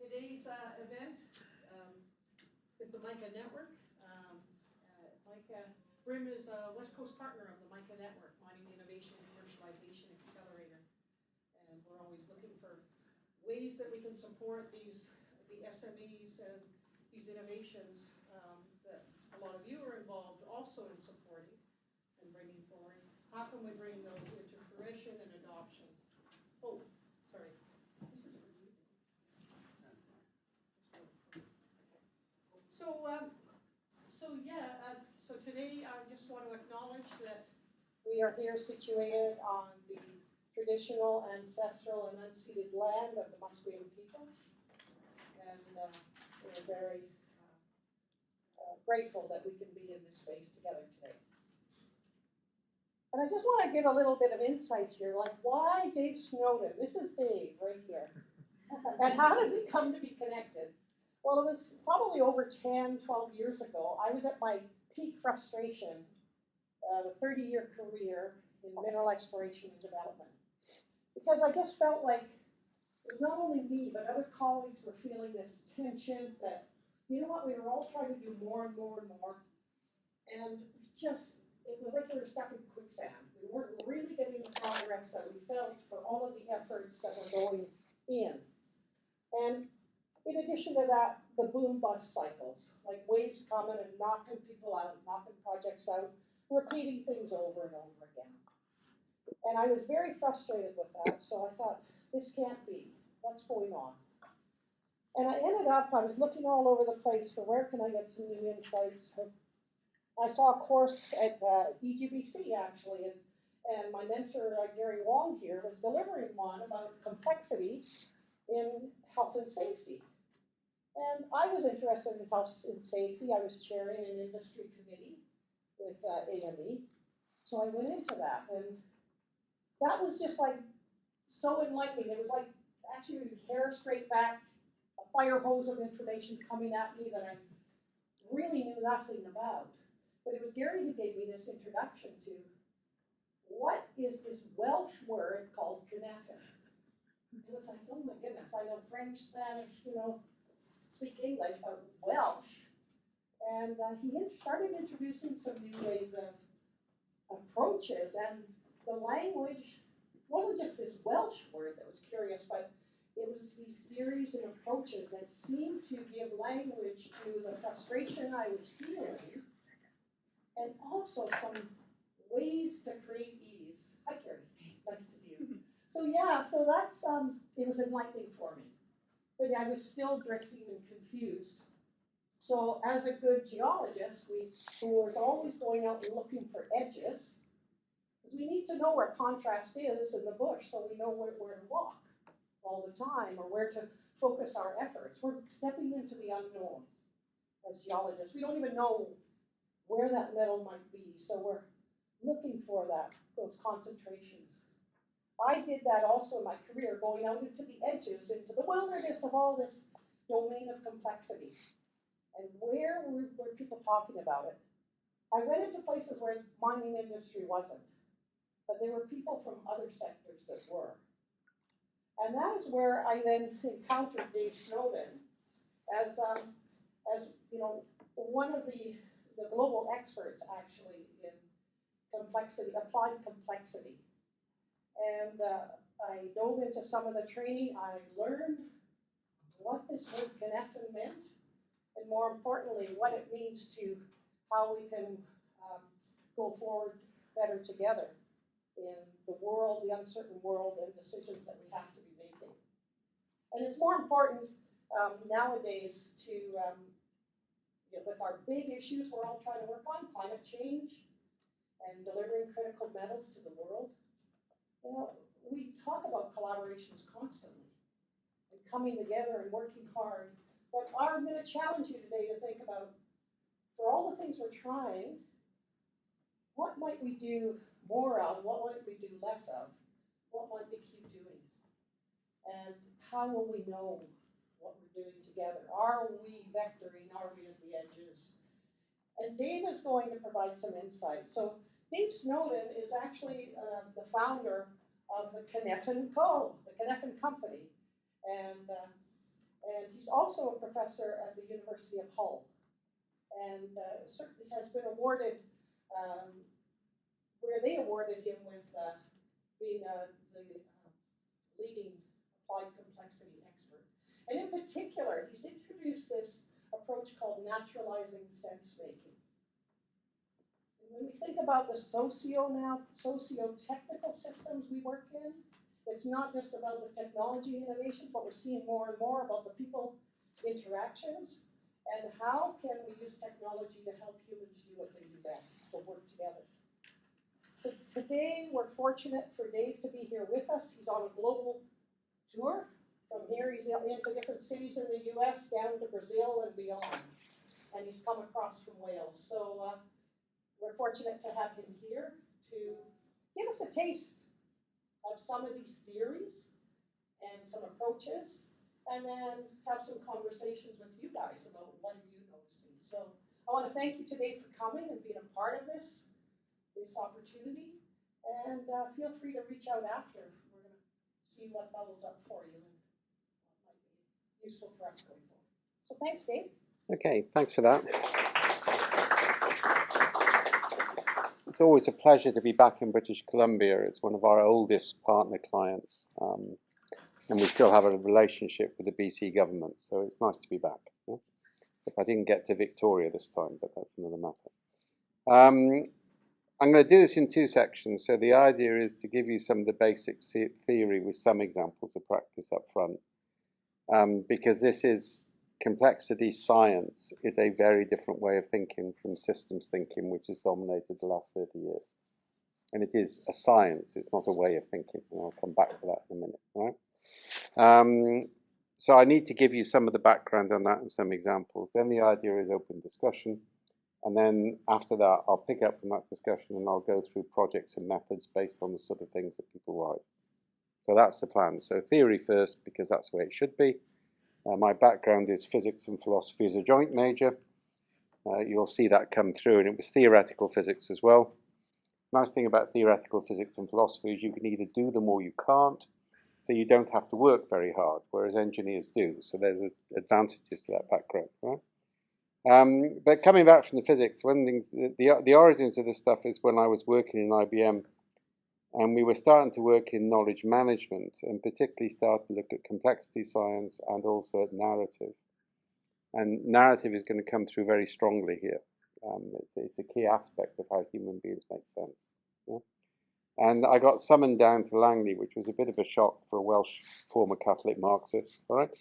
today's event with the MICA network. MICA BRIMM is a West Coast partner of the MICA network, Mining Innovation Commercialization Accelerator. And we're always looking for ways that we can support the SMEs and these innovations that a lot of you are involved also in supporting and bringing forward. How can we bring those into fruition and adoption? Oh, sorry. This is for you. So today I just want to acknowledge that we are here situated on the traditional, ancestral, and unceded land of the Musqueam people. And we're very grateful that we can be in this space together today. And I just want to give a little bit of insights here, like why Dave Snowden? This is Dave right here. And how did we come to be connected? Well, it was probably over 10, 12 years ago. I was at my peak frustration of a 30-year career in mineral exploration and development. Because I just felt like it was not only me, but other colleagues were feeling this tension that, you know what, we were all trying to do more and more and more. And it was like we were stuck in quicksand. We weren't really getting the progress that we felt for all of the efforts that were going in. And in addition to that, the boom-bust cycles, like waves coming and knocking people out, knocking projects out, repeating things over and over again. And I was very frustrated with that, so I thought, this can't be. What's going on? And I was looking all over the place for where can I get some new insights. I saw a course at UBC actually, and my mentor, Gary Wong here, was delivering one about complexity in health and safety. And I was interested in health and safety. I was chairing an industry committee with AME. So I went into that, and that was just like so enlightening. It was like actually hair straight back, a fire hose of information coming at me that I really knew nothing about. But it was Gary who gave me this introduction to what is this Welsh word called Cynefin. And it was like, oh my goodness, I know French, Spanish, speak English, but Welsh. And he started introducing some new ways of approaches, and the language wasn't just this Welsh word that was curious, but it was these theories and approaches that seemed to give language to the frustration I was feeling, and also some ways to create ease. Hi, Carrie. Nice to see you. So that's, it was enlightening for me. But I was still drifting and confused. So as a good geologist, who was always going out and looking for edges, because we need to know where contrast is in the bush so we know where to walk all the time or where to focus our efforts. We're stepping into the unknown as geologists. We don't even know where that metal might be, so we're looking for those concentrations. I did that also in my career, going out into the edges, into the wilderness of all this domain of complexity. And where were people talking about it? I went into places where the mining industry wasn't, but there were people from other sectors that were. And that is where I then encountered Dave Snowden as one of the global experts actually in complexity, applied complexity. And I dove into some of the training. I learned what this word Cynefin meant, and more importantly, what it means to how we can go forward better together in the world, the uncertain world, and decisions that we have to be making. And it's more important nowadays to, with our big issues we're all trying to work on, climate change and delivering critical metals to the world. We talk about collaborations constantly and coming together and working hard, but I'm going to challenge you today to think about, for all the things we're trying, what might we do more of, what might we do less of, what might we keep doing, and how will we know what we're doing together? Are we vectoring, are we at the edges? And Dave is going to provide some insight. So Dave Snowden is actually the founder of the Cynefin Co., the Cynefin Company. And And he's also a professor at the University of Hull, and certainly has been awarded, where they awarded him with being the leading applied complexity expert. And in particular, he's introduced this approach called naturalising sensemaking. And when we think about the socio-technical systems we work in, it's not just about the technology innovations, but we're seeing more and more about the people interactions and how can we use technology to help humans do what they do best, to work together. So today, we're fortunate for Dave to be here with us. He's on a global tour. From here, he's into different cities in the US, down to Brazil and beyond. And he's come across from Wales. So we're fortunate to have him here to give us a taste of some of these theories and some approaches, and then have some conversations with you guys about what are you noticing. So I want to thank you today for coming and being a part of this opportunity, and feel free to reach out after. We're going to see what bubbles up for you and what might be useful for us going forward. So thanks, Dave. Okay, thanks for that. It's always a pleasure to be back in British Columbia. It's one of our oldest partner clients, and we still have a relationship with the BC government, so it's nice to be back. Yeah? Except I didn't get to Victoria this time, but that's another matter. I'm going to do this in two sections. So the idea is to give you some of the basic theory with some examples of practice up front, because this is complexity science is a very different way of thinking from systems thinking, which has dominated the last 30 years. And it is a science, it's not a way of thinking. And I'll come back to that in a minute. Right? So I need to give you some of the background on that and some examples. Then the idea is open discussion. And then after that, I'll pick up from that discussion and I'll go through projects and methods based on the sort of things that people write. So that's the plan. So theory first, because that's the way it should be. My background is physics and philosophy as a joint major. You'll see that come through, and it was theoretical physics as well. Nice thing about theoretical physics and philosophy is you can either do them or you can't, so you don't have to work very hard, whereas engineers do. So there's advantages to that background, right? But coming back from the physics, one thing, the origins of this stuff is when I was working in IBM, and we were starting to work in knowledge management, and particularly started to look at complexity science and also at narrative. And narrative is going to come through very strongly here. It's a key aspect of how human beings make sense. Yeah? And I got summoned down to Langley, which was a bit of a shock for a Welsh former Catholic Marxist, all right?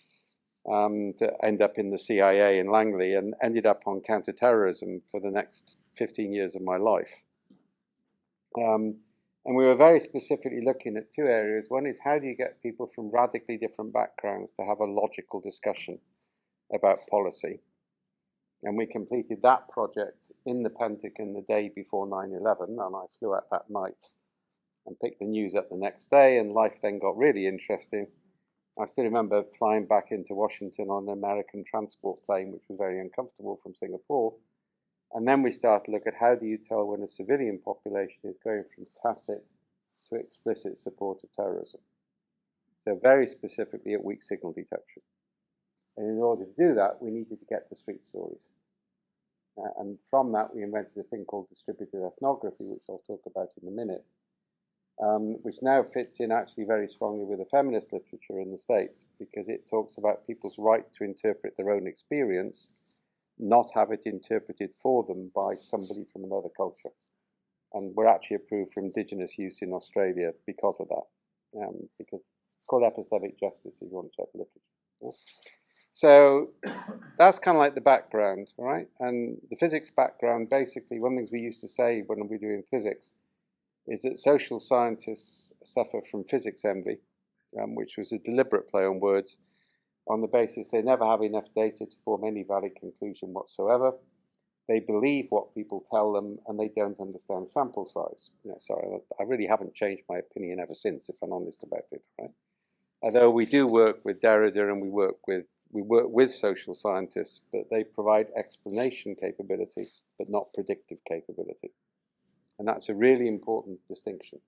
To end up in the CIA in Langley, and ended up on counterterrorism for the next 15 years of my life. And we were very specifically looking at two areas. One is how do you get people from radically different backgrounds to have a logical discussion about policy? And we completed that project in the Pentagon the day before 9/11, and I flew out that night and picked the news up the next day, and life then got really interesting. I still remember flying back into Washington on an American transport plane, which was very uncomfortable from Singapore. And then we started to look at how do you tell when a civilian population is going from tacit to explicit support of terrorism. So very specifically at weak signal detection. And in order to do that, we needed to get to street stories. And from that, we invented a thing called distributed ethnography, which I'll talk about in a minute, which now fits in actually very strongly with the feminist literature in the States, because it talks about people's right to interpret their own experience, not have it interpreted for them by somebody from another culture. And we're actually approved for indigenous use in Australia because of that, because it's called epistemic justice if you want to check the literature. Yeah? So that's kind of like the background, all right? And the physics background, basically, one of the things we used to say when we were doing physics is that social scientists suffer from physics envy, which was a deliberate play on words, on the basis they never have enough data to form any valid conclusion whatsoever. They believe what people tell them, and they don't understand sample size. Sorry, I really haven't changed my opinion ever since, if I'm honest about it, right? Although we do work with Derrida and we work with social scientists, but they provide explanation capability, but not predictive capability. And that's a really important distinction.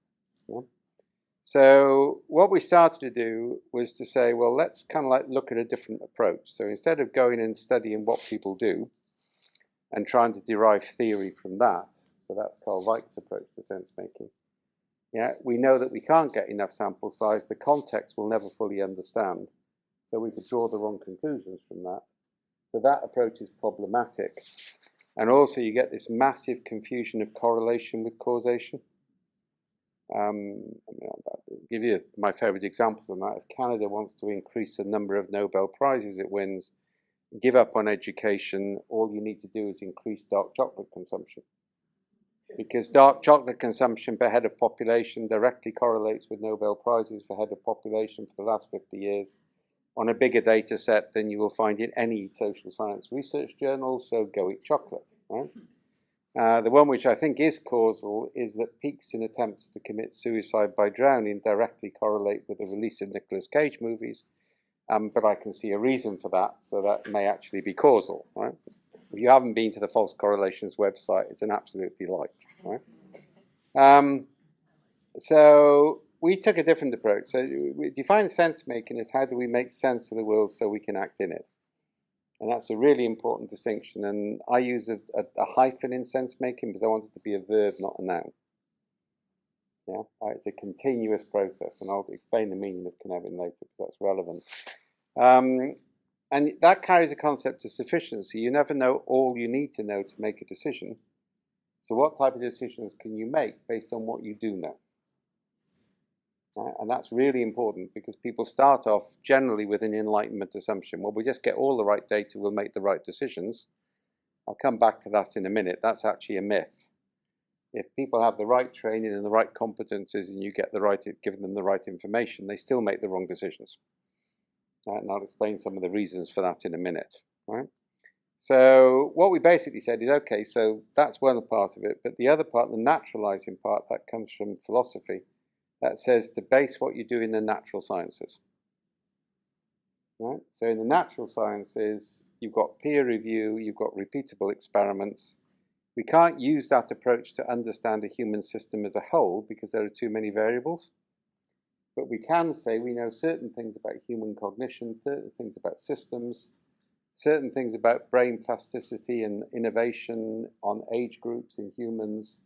Yeah? So what we started to do was to say, well, let's kind of like look at a different approach. So instead of going and studying what people do and trying to derive theory from that, so that's Carl Weick's approach to sense making. Yeah, we know that we can't get enough sample size. The context we'll never fully understand. So we could draw the wrong conclusions from that. So that approach is problematic. And also you get this massive confusion of correlation with causation. I'll give you my favorite examples on that. If Canada wants to increase the number of Nobel Prizes it wins, give up on education, all you need to do is increase dark chocolate consumption. Because dark chocolate consumption per head of population directly correlates with Nobel Prizes per head of population for the last 50 years on a bigger data set than you will find in any social science research journal, so go eat chocolate, right? The one which I think is causal is that peaks in attempts to commit suicide by drowning directly correlate with the release of Nicolas Cage movies, but I can see a reason for that, so that may actually be causal, right? If you haven't been to the False Correlations website, it's an absolute delight, right? So we took a different approach. So we define sense making as how do we make sense of the world so we can act in it. And that's a really important distinction. And I use a hyphen in sense making because I want it to be a verb, not a noun. Yeah, it's a continuous process, and I'll explain the meaning of Cynefin later because that's relevant. And that carries a concept of sufficiency. You never know all you need to know to make a decision. So what type of decisions can you make based on what you do know? Right? And that's really important because people start off generally with an Enlightenment assumption. Well, we just get all the right data, we'll make the right decisions. I'll come back to that in a minute. That's actually a myth. If people have the right training and the right competencies and you get give them the right information, they still make the wrong decisions. Right? And I'll explain some of the reasons for that in a minute. Right? So what we basically said is, okay, so that's one part of it, but the other part, the naturalizing part, that comes from philosophy, that says to base what you do in the natural sciences. Right? So in the natural sciences, you've got peer review, you've got repeatable experiments. We can't use that approach to understand a human system as a whole because there are too many variables. But we can say we know certain things about human cognition, certain things about systems, certain things about brain plasticity and innovation on age groups in humans.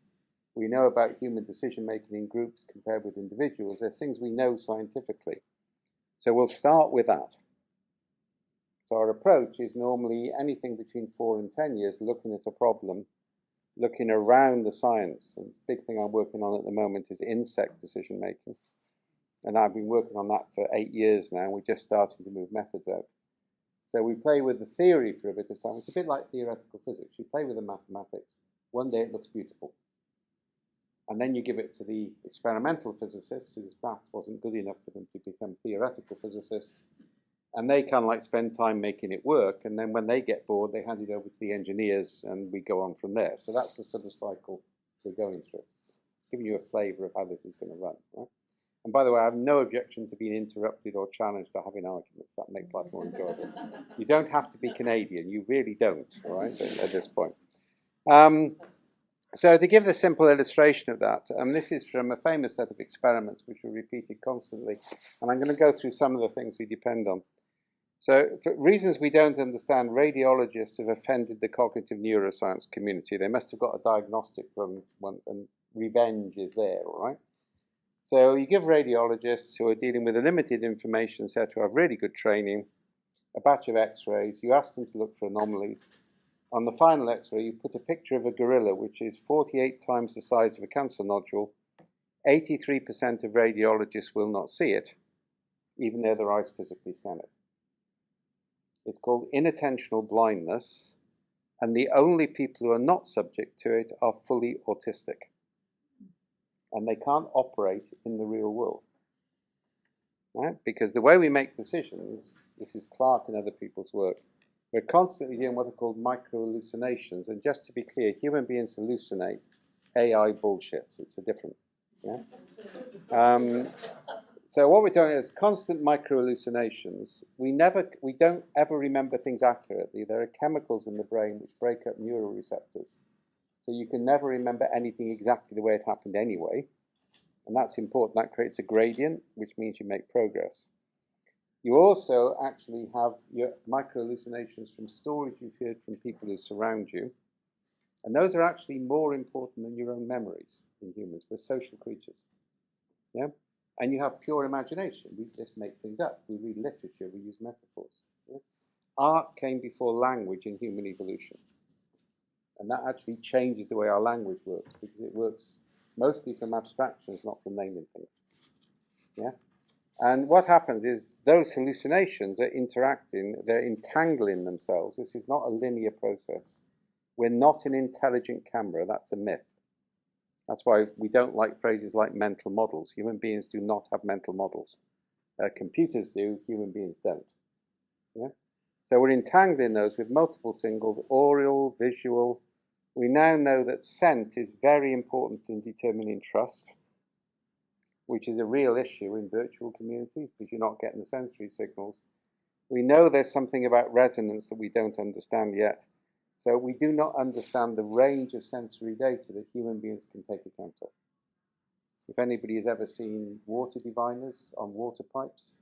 We know about human decision making in groups compared with individuals. There's things we know scientifically. So we'll start with that. So our approach is normally anything between 4 and 10 years looking at a problem, looking around the science. And the big thing I'm working on at the moment is insect decision making. And I've been working on that for 8 years now. We're just starting to move methods out. So we play with the theory for a bit of time. It's a bit like theoretical physics. You play with the mathematics. One day it looks beautiful. And then you give it to the experimental physicists whose math wasn't good enough for them to become theoretical physicists. And they kind of like spend time making it work. And then when they get bored, they hand it over to the engineers and we go on from there. So that's the sort of cycle we're going through. Giving you a flavor of how this is going to run. Right? And by the way, I have no objection to being interrupted or challenged for having arguments. That makes life more enjoyable. You don't have to be Canadian. You really don't, all right, at this point. So to give the simple illustration of that, this is from a famous set of experiments which are repeated constantly. And I'm going to go through some of the things we depend on. So for reasons we don't understand, radiologists have offended the cognitive neuroscience community. They must have got a diagnostic from one, and revenge is there, all right? So you give radiologists who are dealing with a limited information set, who have really good training, a batch of x-rays. You ask them to look for anomalies. On the final x-ray, you put a picture of a gorilla, which is 48 times the size of a cancer nodule. 83% of radiologists will not see it, even though their eyes physically scan it. It's called inattentional blindness, and the only people who are not subject to it are fully autistic. And they can't operate in the real world. Right? Because the way we make decisions, this is Clark and other people's work, we're constantly doing what are called micro-hallucinations. And just to be clear, human beings hallucinate. AI bullshits. It's a different. Yeah? So what we're doing is constant micro-hallucinations. We don't ever remember things accurately. There are chemicals in the brain which break up neuroreceptors. So you can never remember anything exactly the way it happened anyway. And that's important. That creates a gradient, which means you make progress. You also actually have your micro-hallucinations from stories you've heard from people who surround you. And those are actually more important than your own memories in humans. We're social creatures. Yeah? And you have pure imagination. We just make things up. We read literature. We use metaphors. Yeah? Art came before language in human evolution. And that actually changes the way our language works, because it works mostly from abstractions, not from naming things. Yeah? And what happens is those hallucinations are interacting, they're entangling themselves. This is not a linear process. We're not an intelligent camera. That's a myth. That's why we don't like phrases like mental models. Human beings do not have mental models. Computers do, human beings don't. Yeah? So we're entangling those with multiple singles, aural, visual. We now know that scent is very important in determining trust, which is a real issue in virtual communities because you're not getting the sensory signals. We know there's something about resonance that we don't understand yet. So we do not understand the range of sensory data that human beings can take account of. If anybody has ever seen water diviners on water pipes,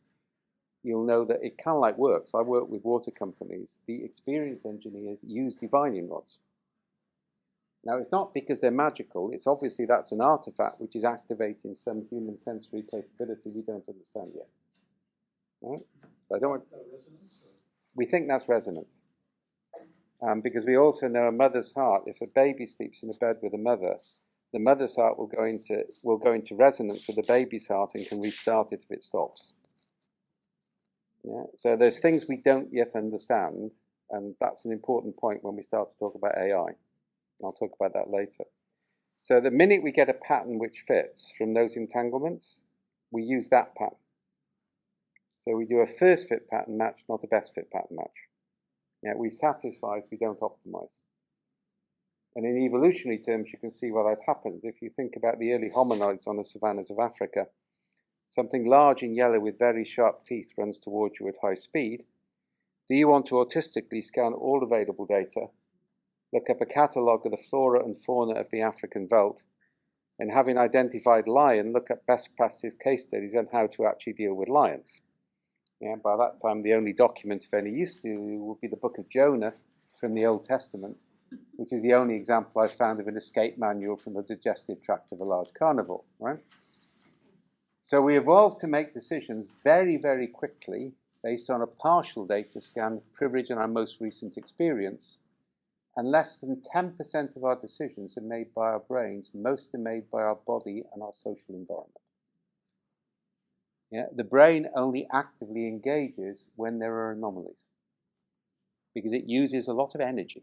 you'll know that it kind of like works. I work with water companies. The experienced engineers use divining rods. Now, it's not because they're magical. It's obviously that's an artifact which is activating some human sensory capability we don't understand yet. Right? I don't want, we think that's resonance. Because we also know a mother's heart, if a baby sleeps in a bed with a mother, the mother's heart will go into resonance with the baby's heart and can restart it if it stops. Yeah? So there's things we don't yet understand, and that's an important point when we start to talk about AI. I'll talk about that later. So the minute we get a pattern which fits from those entanglements, we use that pattern. So we do a first fit pattern match, not a best fit pattern match. Yeah, we satisfy, we don't optimize. And in evolutionary terms, you can see why that happens. If you think about the early hominids on the savannas of Africa, something large and yellow with very sharp teeth runs towards you at high speed. Do you want to autistically scan all available data, look up a catalogue of the flora and fauna of the African veldt, and having identified lion, look up best practice case studies on how to actually deal with lions? Yeah, by that time, the only document of any use to you will be the book of Jonah from the Old Testament, which is the only example I've found of an escape manual from the digestive tract of a large carnivore, right? So we evolved to make decisions very, very quickly based on a partial data scan, privilege, and our most recent experience. And less than 10% of our decisions are made by our brains. Most are made by our body and our social environment. Yeah, the brain only actively engages when there are anomalies because it uses a lot of energy.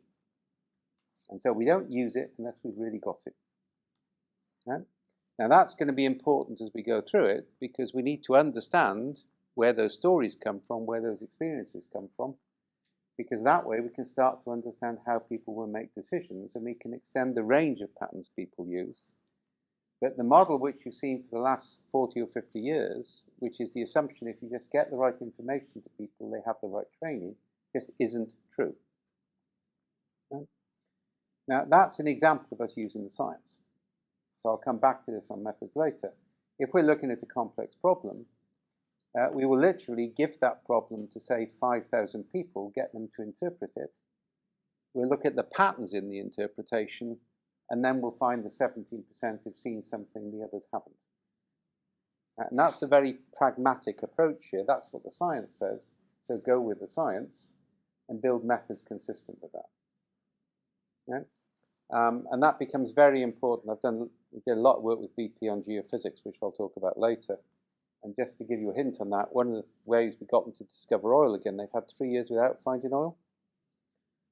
And so we don't use it unless we've really got it. Yeah? Now that's going to be important as we go through it because we need to understand where those stories come from, where those experiences come from, because that way we can start to understand how people will make decisions and we can extend the range of patterns people use. But the model which you've seen for the last 40 or 50 years, which is the assumption if you just get the right information to people, they have the right training, just isn't true. Okay? Now, that's an example of us using the science. So I'll come back to this on methods later. If we're looking at a complex problem, we will literally give that problem to, say, 5,000 people, get them to interpret it. We'll look at the patterns in the interpretation, and then we'll find the 17% who've seen something the others haven't. And that's a very pragmatic approach here. That's what the science says. So go with the science and build methods consistent with that. Yeah? And that becomes very important. We did a lot of work with BP on geophysics, which I'll talk about later. And just to give you a hint on that, one of the ways we got them to discover oil again, they've had 3 years without finding oil.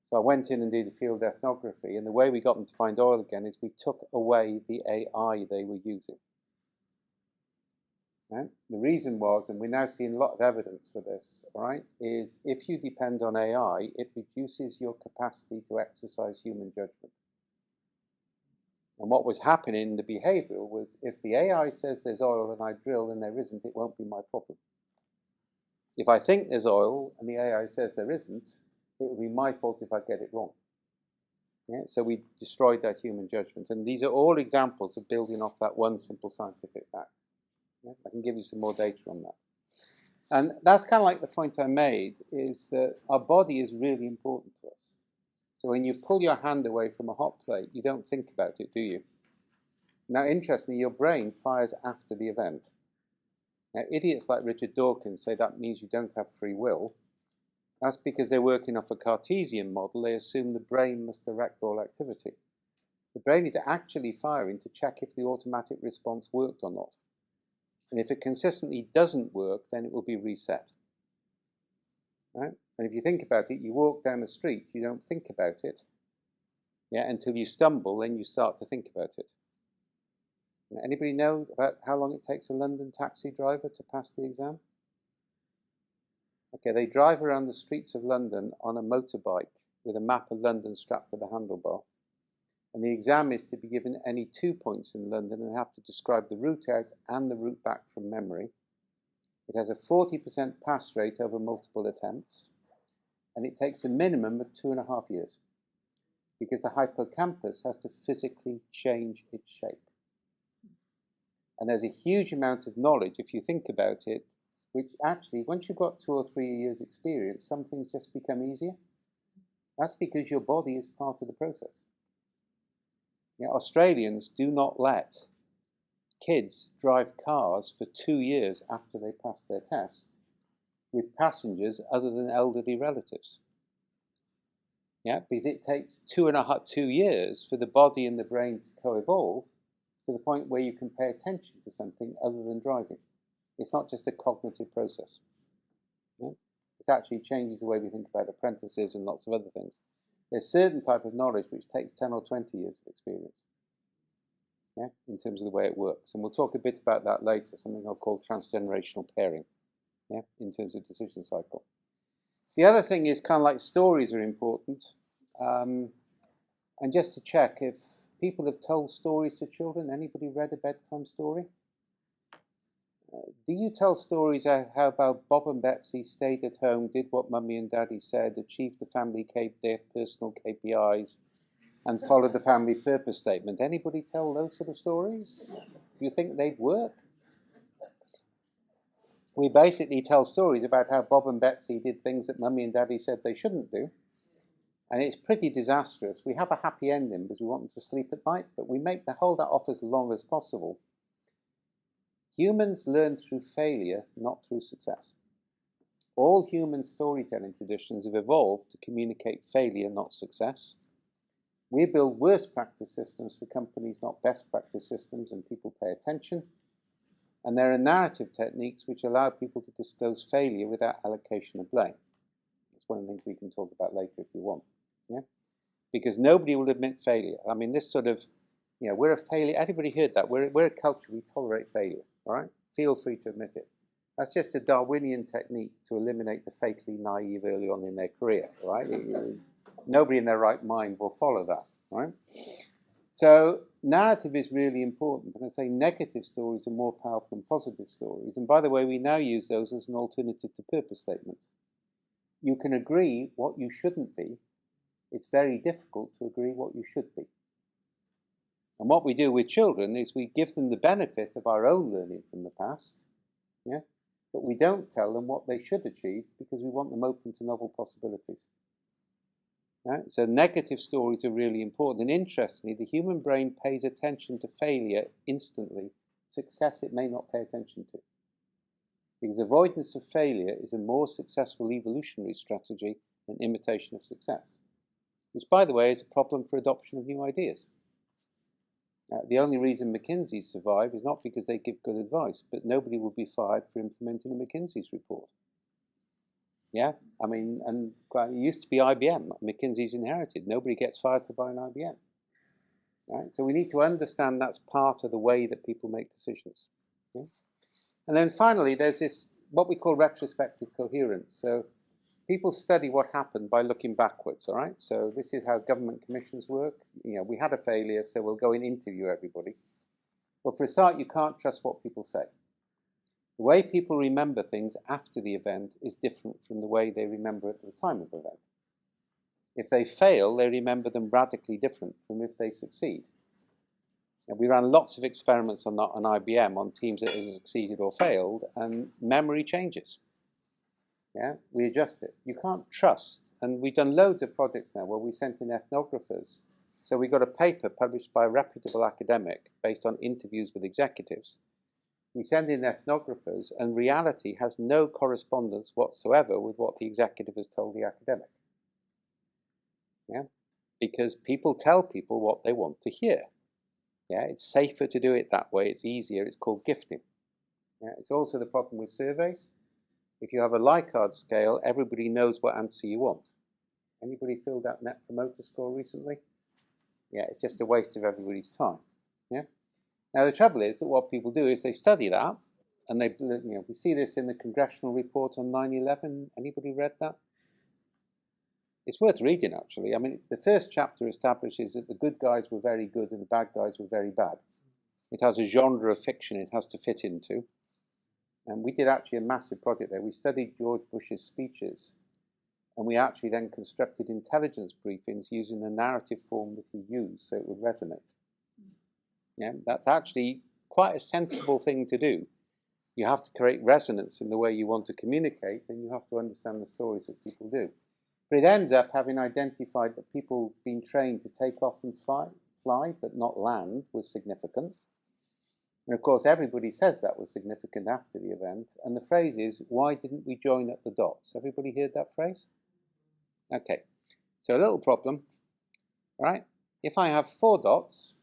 So I went in and did a field ethnography, and the way we got them to find oil again is we took away the AI they were using. Right? The reason was, and we're now seeing a lot of evidence for this, right, is if you depend on AI, it reduces your capacity to exercise human judgment. And what was happening in the behavioral was if the AI says there's oil and I drill and there isn't, it won't be my problem. If I think there's oil and the AI says there isn't, it will be my fault if I get it wrong. Yeah? So we destroyed that human judgment. And these are all examples of building off that one simple scientific fact. Yeah? I can give you some more data on that. And that's kind of like the point I made, is that our body is really important to us. So when you pull your hand away from a hot plate, you don't think about it, do you? Now, interestingly, your brain fires after the event. Now, idiots like Richard Dawkins say that means you don't have free will. That's because they're working off a Cartesian model. They assume the brain must direct all activity. The brain is actually firing to check if the automatic response worked or not. And if it consistently doesn't work, then it will be reset. Right? And if you think about it, you walk down the street, you don't think about it. Yeah, until you stumble, then you start to think about it. Now, anybody know about how long it takes a London taxi driver to pass the exam? Okay, they drive around the streets of London on a motorbike with a map of London strapped to the handlebar. And the exam is to be given any 2 points in London and have to describe the route out and the route back from memory. It has a 40% pass rate over multiple attempts, and it takes a minimum of 2.5 years because the hippocampus has to physically change its shape. And there's a huge amount of knowledge, if you think about it, which actually, once you've got 2 or 3 years experience, some things just become easier. That's because your body is part of the process. You know, Australians do not let kids drive cars for 2 years after they pass their test with passengers other than elderly relatives. Yeah, because it takes 2 years for the body and the brain to co-evolve to the point where you can pay attention to something other than driving. It's not just a cognitive process. Yeah? It actually changes the way we think about apprentices and lots of other things. There's certain type of knowledge which takes 10 or 20 years of experience, yeah, in terms of the way it works. And we'll talk a bit about that later, something I'll call transgenerational pairing, yeah, in terms of decision cycle. The other thing is kind of like stories are important. And just to check, if people have told stories to children, anybody read a bedtime story? Do you tell stories how about Bob and Betsy stayed at home, did what Mummy and Daddy said, achieved the family their personal KPIs, and followed the family purpose statement? Anybody tell those sort of stories? Do you think they'd work? We basically tell stories about how Bob and Betsy did things that Mummy and Daddy said they shouldn't do. And it's pretty disastrous. We have a happy ending because we want them to sleep at night, but we hold that off as long as possible. Humans learn through failure, not through success. All human storytelling traditions have evolved to communicate failure, not success. We build worst practice systems for companies, not best practice systems, and people pay attention. And there are narrative techniques which allow people to disclose failure without allocation of blame. That's one of the things we can talk about later if you want. Yeah? Because nobody will admit failure. I mean, this sort of, you know, we're a failure. Everybody heard that. We're a culture, we tolerate failure. All right? Feel free to admit it. That's just a Darwinian technique to eliminate the fatally naive early on in their career. Right? Nobody in their right mind will follow that. Right? So narrative is really important. I'm going to say negative stories are more powerful than positive stories. And by the way, we now use those as an alternative to purpose statements. You can agree what you shouldn't be. It's very difficult to agree what you should be. And what we do with children is we give them the benefit of our own learning from the past, yeah? But we don't tell them what they should achieve because we want them open to novel possibilities. Right? So negative stories are really important. And interestingly, the human brain pays attention to failure instantly. Success it may not pay attention to. Because avoidance of failure is a more successful evolutionary strategy than imitation of success. Which, by the way, is a problem for adoption of new ideas. The only reason McKinsey's survive is not because they give good advice, but nobody will be fired for implementing a McKinsey's report. Yeah, I mean, and it used to be IBM. McKinsey's inherited. Nobody gets fired for buying IBM. Right? So we need to understand that's part of the way that people make decisions. Okay? And then finally, there's this, what we call retrospective coherence. So people study what happened by looking backwards, all right? So this is how government commissions work. You know, we had a failure, so we'll go and interview everybody. Well, for a start, you can't trust what people say. The way people remember things after the event is different from the way they remember at the time of the event. If they fail, they remember them radically different from if they succeed. And we ran lots of experiments on IBM on teams that have succeeded or failed, and memory changes. Yeah, we adjust it. You can't trust, and we've done loads of projects now where we sent in ethnographers. So we got a paper published by a reputable academic based on interviews with executives. We send in ethnographers, and reality has no correspondence whatsoever with what the executive has told the academic. Yeah, because people tell people what they want to hear. Yeah, it's safer to do it that way. It's easier. It's called gifting. Yeah, it's also the problem with surveys. If you have a Likert scale, everybody knows what answer you want. Anybody filled out Net Promoter Score recently? Yeah, it's just a waste of everybody's time. Yeah. Now the trouble is that what people do is they study that, and they, we see this in the congressional report on 9/11. Anybody read that? It's worth reading, actually. I mean, the first chapter establishes that the good guys were very good and the bad guys were very bad. It has a genre of fiction it has to fit into. And we did actually a massive project there. We studied George Bush's speeches, and we actually then constructed intelligence briefings using the narrative form that he used so it would resonate. Yeah, that's actually quite a sensible thing to do. You have to create resonance in the way you want to communicate, and you have to understand the stories that people do. But it ends up having identified that people being trained to take off and fly but not land was significant. And of course, everybody says that was significant after the event. And the phrase is, why didn't we join up the dots? Everybody heard that phrase? Okay, so a little problem, right? If I have 4 dots,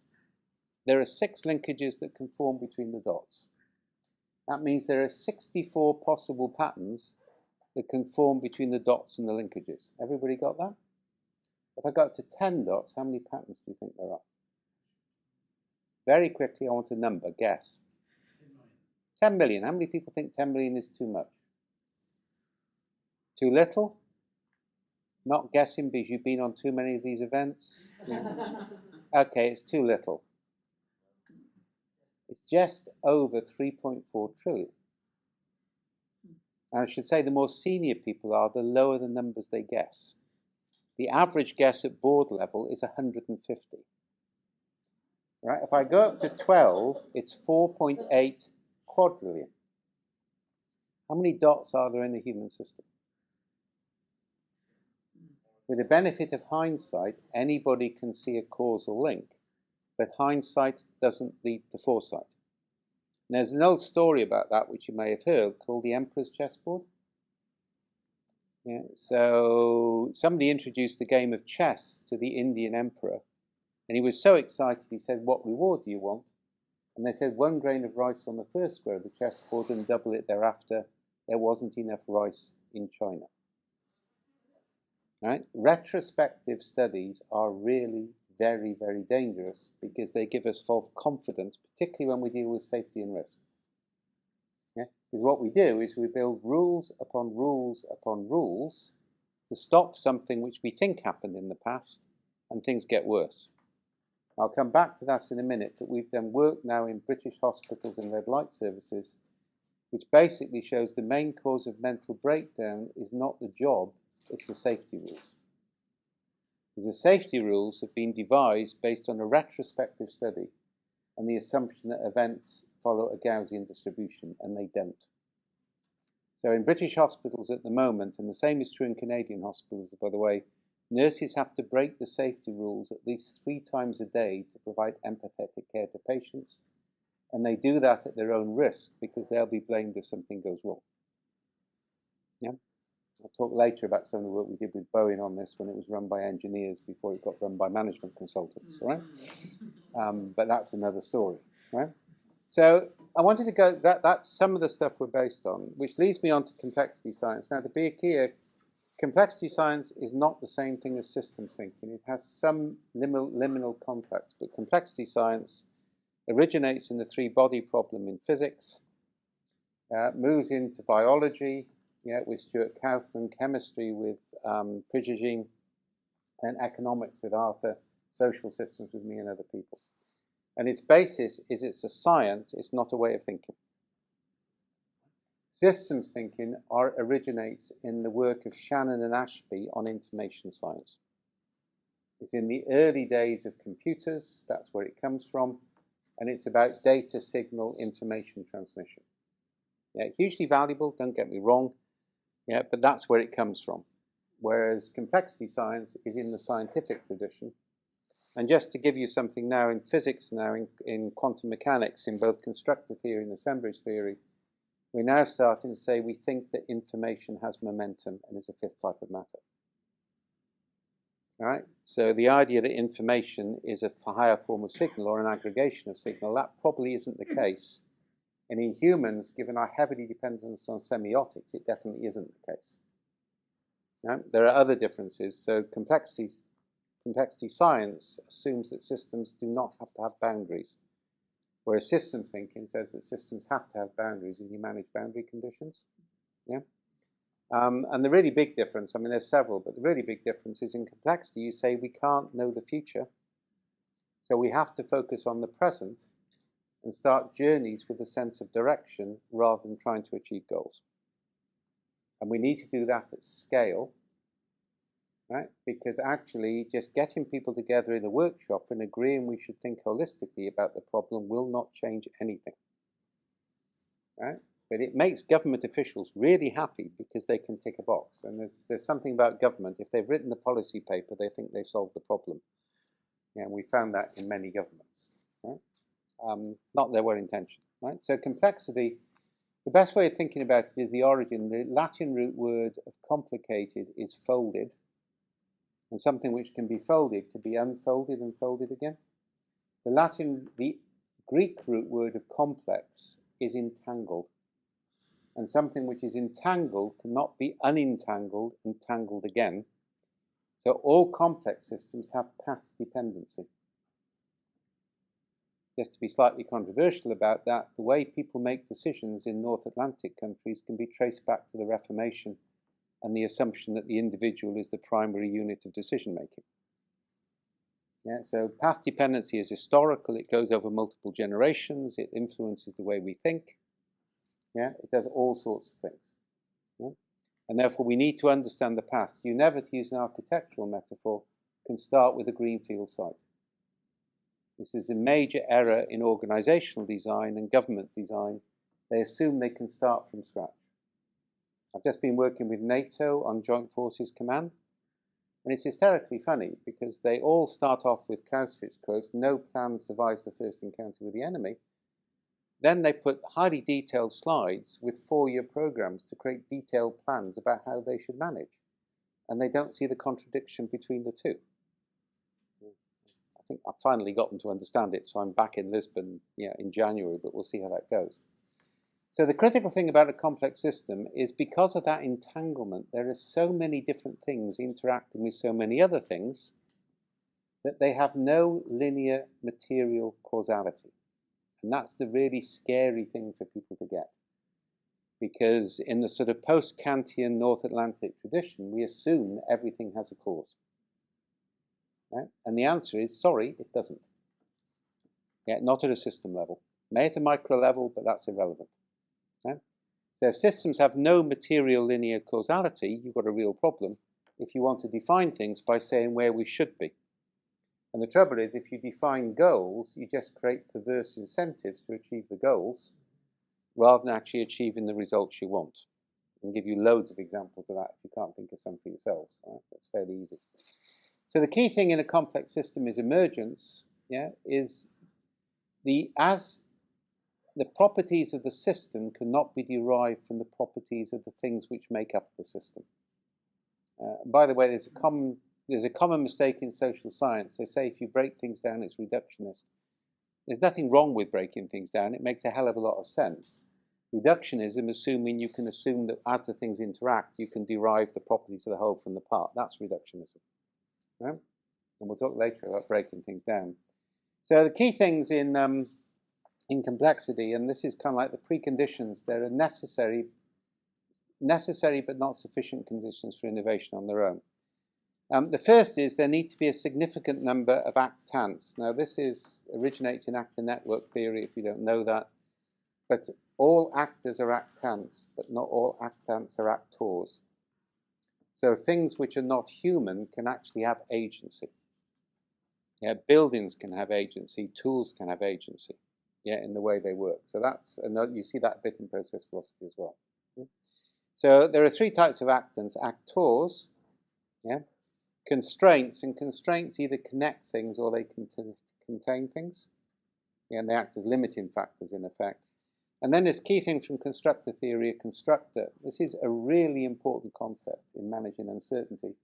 there are 6 linkages that can form between the dots. That means there are 64 possible patterns that can form between the dots and the linkages. Everybody got that? If I go up to 10 dots, how many patterns do you think there are? Very quickly, I want a number. Guess. 10 million. How many people think 10 million is too much? Too little? Not guessing because you've been on too many of these events? Okay, it's too little. It's just over 3.4 trillion. And I should say the more senior people are, the lower the numbers they guess. The average guess at board level is 150. Right? If I go up to 12, it's 4.8 quadrillion. How many dots are there in the human system? With the benefit of hindsight, anybody can see a causal link, but hindsight doesn't lead to foresight. And there's an old story about that, which you may have heard, called the Emperor's Chessboard. Yeah, so somebody introduced the game of chess to the Indian emperor, and he was so excited, he said, "What reward do you want?" And they said, 1 grain of rice on the first square of the chessboard and double it thereafter. There wasn't enough rice in China. Right? Retrospective studies are really very, very dangerous because they give us false confidence, particularly when we deal with safety and risk. Yeah? Because what we do is we build rules upon rules upon rules to stop something which we think happened in the past, and things get worse. I'll come back to that in a minute, but we've done work now in British hospitals and red light services, which basically shows the main cause of mental breakdown is not the job, it's the safety rules. Because the safety rules have been devised based on a retrospective study and the assumption that events follow a Gaussian distribution, and they don't. So in British hospitals at the moment, and the same is true in Canadian hospitals, by the way, nurses have to break the safety rules at least 3 times a day to provide empathetic care to patients, and they do that at their own risk because they'll be blamed if something goes wrong. Yeah? I'll talk later about some of the work we did with Boeing on this when it was run by engineers before it got run by management consultants, all right? But that's another story, right? So I wanted to go, that's some of the stuff we're based on, which leads me on to complexity science. Now, to be clear, complexity science is not the same thing as systems thinking. It has some liminal context, but complexity science originates in the 3-body problem in physics, moves into biology, yeah, with Stuart Kaufman, chemistry with Prijigine, and economics with Arthur, social systems with me and other people. And its basis is it's a science, it's not a way of thinking. Systems thinking originates in the work of Shannon and Ashby on information science. It's in the early days of computers, that's where it comes from, and it's about data signal information transmission. Yeah, hugely valuable, don't get me wrong, yeah, but that's where it comes from. Whereas complexity science is in the scientific tradition. And just to give you something now in physics, now in quantum mechanics, in both constructor theory and assemblage theory, we're now starting to say we think that information has momentum and is a fifth type of matter. All right? So the idea that information is a higher form of signal or an aggregation of signal, that probably isn't the case. And in humans, given our heavily dependence on semiotics, it definitely isn't the case. Right? There are other differences. So complexity science assumes that systems do not have to have boundaries, whereas systems thinking says that systems have to have boundaries and you manage boundary conditions. Yeah. And the really big difference, I mean, there's several, but the really big difference is in complexity, you say we can't know the future, so we have to focus on the present and start journeys with a sense of direction rather than trying to achieve goals. And we need to do that at scale, right? Because actually just getting people together in a workshop and agreeing we should think holistically about the problem will not change anything, right? But it makes government officials really happy because they can tick a box. And there's something about government, if they've written the policy paper, they think they've solved the problem. Yeah, and we found that in many governments, right? Not their well intention, right? So complexity, the best way of thinking about it is the origin. The Latin root word of complicated is folded. And something which can be folded could be unfolded and folded again. The Greek root word of complex is entangled. And something which is entangled cannot be unentangled and tangled again. So all complex systems have path dependency. Just to be slightly controversial about that, the way people make decisions in North Atlantic countries can be traced back to the Reformation and the assumption that the individual is the primary unit of decision making. Yeah, so path dependency is historical, it goes over multiple generations, it influences the way we think. Yeah, it does all sorts of things. Yeah? And therefore we need to understand the past. You never, to use an architectural metaphor, can start with a greenfield site. This is a major error in organisational design and government design. They assume they can start from scratch. I've just been working with NATO on Joint Forces Command, and it's hysterically funny because they all start off with Clausewitz quotes, no plan survives the first encounter with the enemy. Then they put highly detailed slides with 4-year programs to create detailed plans about how they should manage. And they don't see the contradiction between the two. I think I've finally got them to understand it, so I'm back in Lisbon in January, but we'll see how that goes. So the critical thing about a complex system is because of that entanglement, there are so many different things interacting with so many other things that they have no linear material causality. And that's the really scary thing for people to get. Because in the sort of post-Kantian North Atlantic tradition, we assume everything has a cause. Right? And the answer is, sorry, it doesn't. Yeah, not at a system level. May at a micro level, but that's irrelevant. Right? So if systems have no material linear causality, you've got a real problem if you want to define things by saying where we should be. And the trouble is, if you define goals, you just create perverse incentives to achieve the goals rather than actually achieving the results you want. I can give you loads of examples of that if you can't think of some for yourselves. Right? That's fairly easy. So the key thing in a complex system is emergence, is as the properties of the system cannot be derived from the properties of the things which make up the system. By the way, there's a common mistake in social science. They say if you break things down, it's reductionist. There's nothing wrong with breaking things down. It makes a hell of a lot of sense. Reductionism, assuming you can assume that as the things interact, you can derive the properties of the whole from the part. That's reductionism. Right? And we'll talk later about breaking things down. So the key things in complexity, and this is kind of like the preconditions, there are necessary but not sufficient conditions for innovation on their own. The first is there need to be a significant number of actants. Now this originates in actor network theory, if you don't know that. But all actors are actants, but not all actants are actors. So things which are not human can actually have agency. Yeah, buildings can have agency, tools can have agency, yeah, in the way they work. So that's, and you see that bit in process philosophy as well. Yeah? So there are three types of actants: actors, yeah, constraints, and constraints either connect things or they contain things. Yeah, and they act as limiting factors in effect. And then this key thing from constructor theory, a constructor. This is a really important concept in managing uncertainty.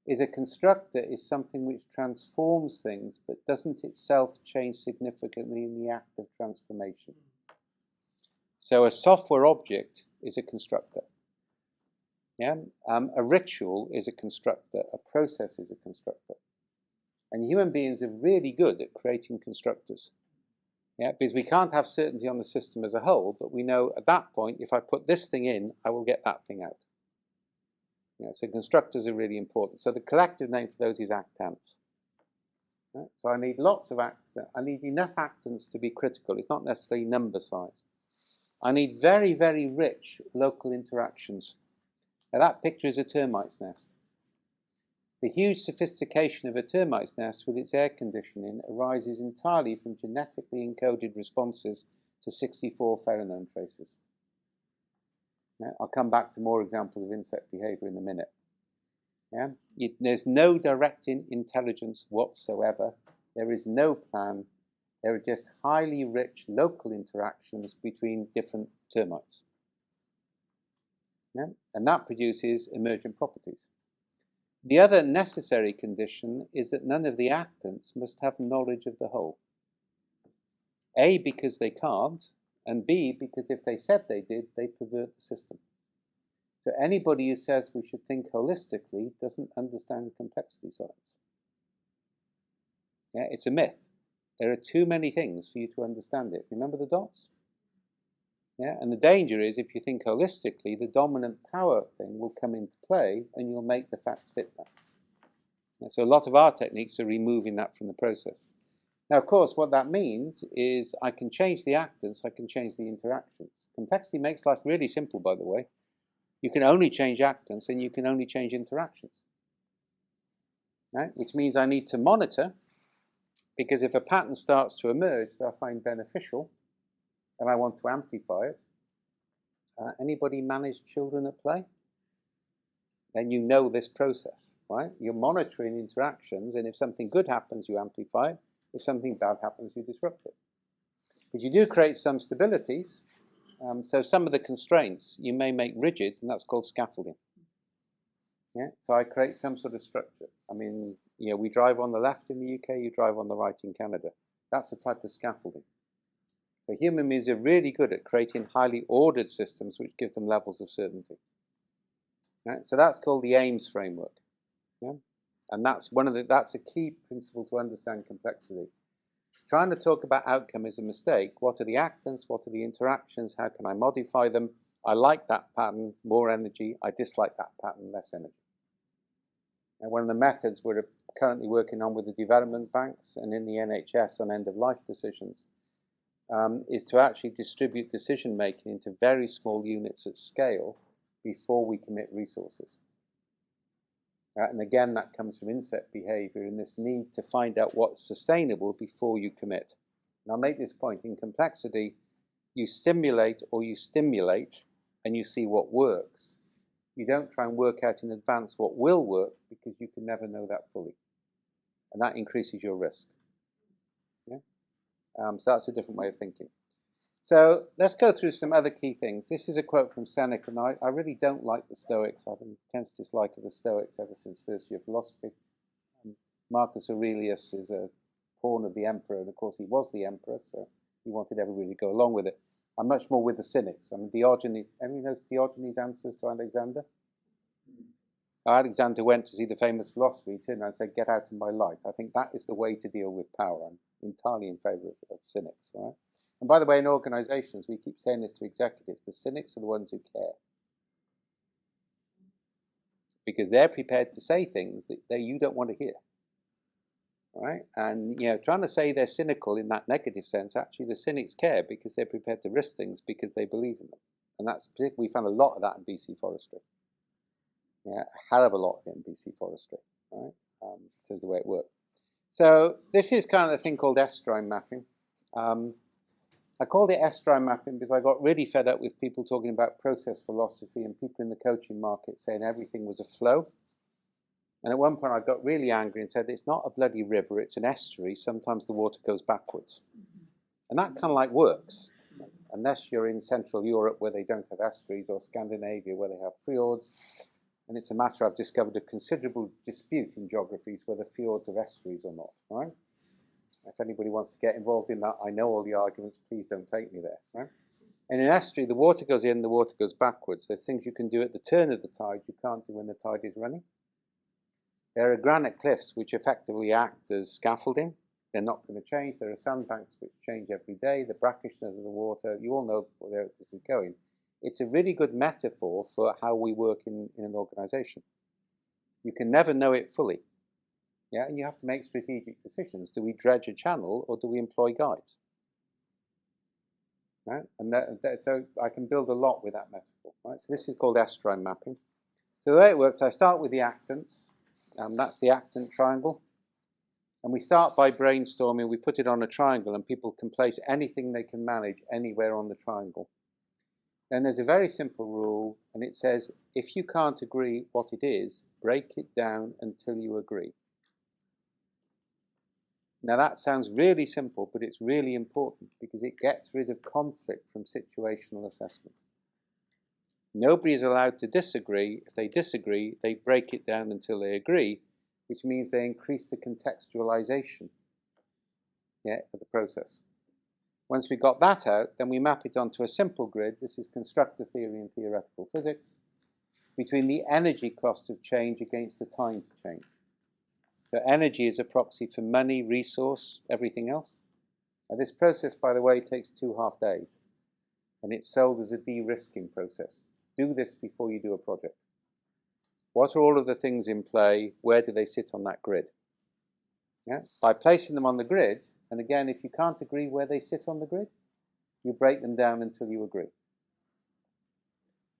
Is a constructor is something which transforms things but doesn't itself change significantly in the act of transformation. So a software object is a constructor. Yeah? A ritual is a constructor. A process is a constructor. And human beings are really good at creating constructors. Yeah? Because we can't have certainty on the system as a whole, but we know at that point, if I put this thing in, I will get that thing out. Yeah, so constructors are really important. So the collective name for those is actants. Right? So I need lots of actants. I need enough actants to be critical. It's not necessarily number size. I need very, very rich local interactions. Now that picture is a termite's nest. The huge sophistication of a termite's nest with its air conditioning arises entirely from genetically encoded responses to 64 pheromone traces. Yeah, I'll come back to more examples of insect behavior in a minute. Yeah? There's no direct intelligence whatsoever. There is no plan. There are just highly rich local interactions between different termites. Yeah? And that produces emergent properties. The other necessary condition is that none of the actants must have knowledge of the whole. A, because they can't, and B, because if they said they did, they pervert the system. So anybody who says we should think holistically doesn't understand complexity science. Yeah, it's a myth. There are too many things for you to understand it. Remember the dots? Yeah, and the danger is if you think holistically, the dominant power thing will come into play and you'll make the facts fit that. And so a lot of our techniques are removing that from the process. Now, of course, what that means is I can change the actants, I can change the interactions. Complexity makes life really simple, by the way. You can only change actants and you can only change interactions. Right? Which means I need to monitor, because if a pattern starts to emerge that I find beneficial and I want to amplify it, anybody manage children at play? Then you know this process, right? You're monitoring interactions, and if something good happens, you amplify it. If something bad happens, you disrupt it. But you do create some stabilities. So some of the constraints you may make rigid, and that's called scaffolding. Yeah? So I create some sort of structure. I mean, you know, we drive on the left in the UK, you drive on the right in Canada. That's the type of scaffolding. So human beings are really good at creating highly ordered systems which give them levels of certainty. Right? So that's called the Ames framework. Yeah? And that's that's a key principle to understand complexity. Trying to talk about outcome is a mistake. What are the actants? What are the interactions? How can I modify them? I like that pattern, more energy. I dislike that pattern, less energy. And one of the methods we're currently working on with the development banks and in the NHS on end-of-life decisions is to actually distribute decision-making into very small units at scale before we commit resources. And again, that comes from insect behavior and this need to find out what's sustainable before you commit. And I'll make this point. In complexity, you simulate or you stimulate and you see what works. You don't try and work out in advance what will work because you can never know that fully. And that increases your risk. Yeah? So that's a different way of thinking. So let's go through some other key things. This is a quote from Seneca, and I really don't like the Stoics. I've an intense dislike of the Stoics ever since first year philosophy. Marcus Aurelius is a pawn of the emperor, and of course he was the emperor, so he wanted everybody to go along with it. I'm much more with the Cynics. I mean, Diogenes, everyone knows Diogenes' answers to Alexander? Alexander went to see the famous philosopher, he turned around and said, "Get out of my light." I think that is the way to deal with power. I'm entirely in favour of Cynics, all right? And by the way, in organisations, we keep saying this to executives, the cynics are the ones who care. Because they're prepared to say things that you don't want to hear. All right? And, you know, trying to say they're cynical in that negative sense, actually the cynics care because they're prepared to risk things because they believe in them. And that's, we found a lot of that in BC forestry. Yeah, a hell of a lot in BC forestry. All right? So is the way it worked. So this is kind of a thing called estuarine mapping. I called it estuarine mapping because I got really fed up with people talking about process philosophy and people in the coaching market saying everything was a flow. And at one point I got really angry and said, it's not a bloody river, it's an estuary. Sometimes the water goes backwards. And that kind of like works. Unless you're in Central Europe where they don't have estuaries, or Scandinavia where they have fjords. And it's a matter I've discovered a considerable dispute in geographies whether fjords are estuaries or not, right? If anybody wants to get involved in that, I know all the arguments, please don't take me there, right? In an estuary, the water goes in, the water goes backwards. There's things you can do at the turn of the tide you can't do when the tide is running. There are granite cliffs which effectively act as scaffolding. They're not going to change. There are sandbanks which change every day. The brackishness of the water, you all know where this is going. It's a really good metaphor for how we work in an organisation. You can never know it fully. Yeah, and you have to make strategic decisions. Do we dredge a channel or do we employ guides? Right? And so I can build a lot with that metaphor. Right? So this is called estuarine mapping. So the way it works, I start with the actants. That's the actant triangle. And we start by brainstorming. We put it on a triangle and people can place anything they can manage anywhere on the triangle. Then there's a very simple rule, and it says, if you can't agree what it is, break it down until you agree. Now that sounds really simple, but it's really important because it gets rid of conflict from situational assessment. Nobody is allowed to disagree. If they disagree, they break it down until they agree, which means they increase the contextualization of the process. Once we've got that out, then we map it onto a simple grid. This is constructor theory and theoretical physics, between the energy cost of change against the time to change. So energy is a proxy for money, resource, everything else. Now this process, by the way, takes 2.5 days. And it's sold as a de-risking process. Do this before you do a project. What are all of the things in play? Where do they sit on that grid? Yeah? By placing them on the grid, and again, if you can't agree where they sit on the grid, you break them down until you agree.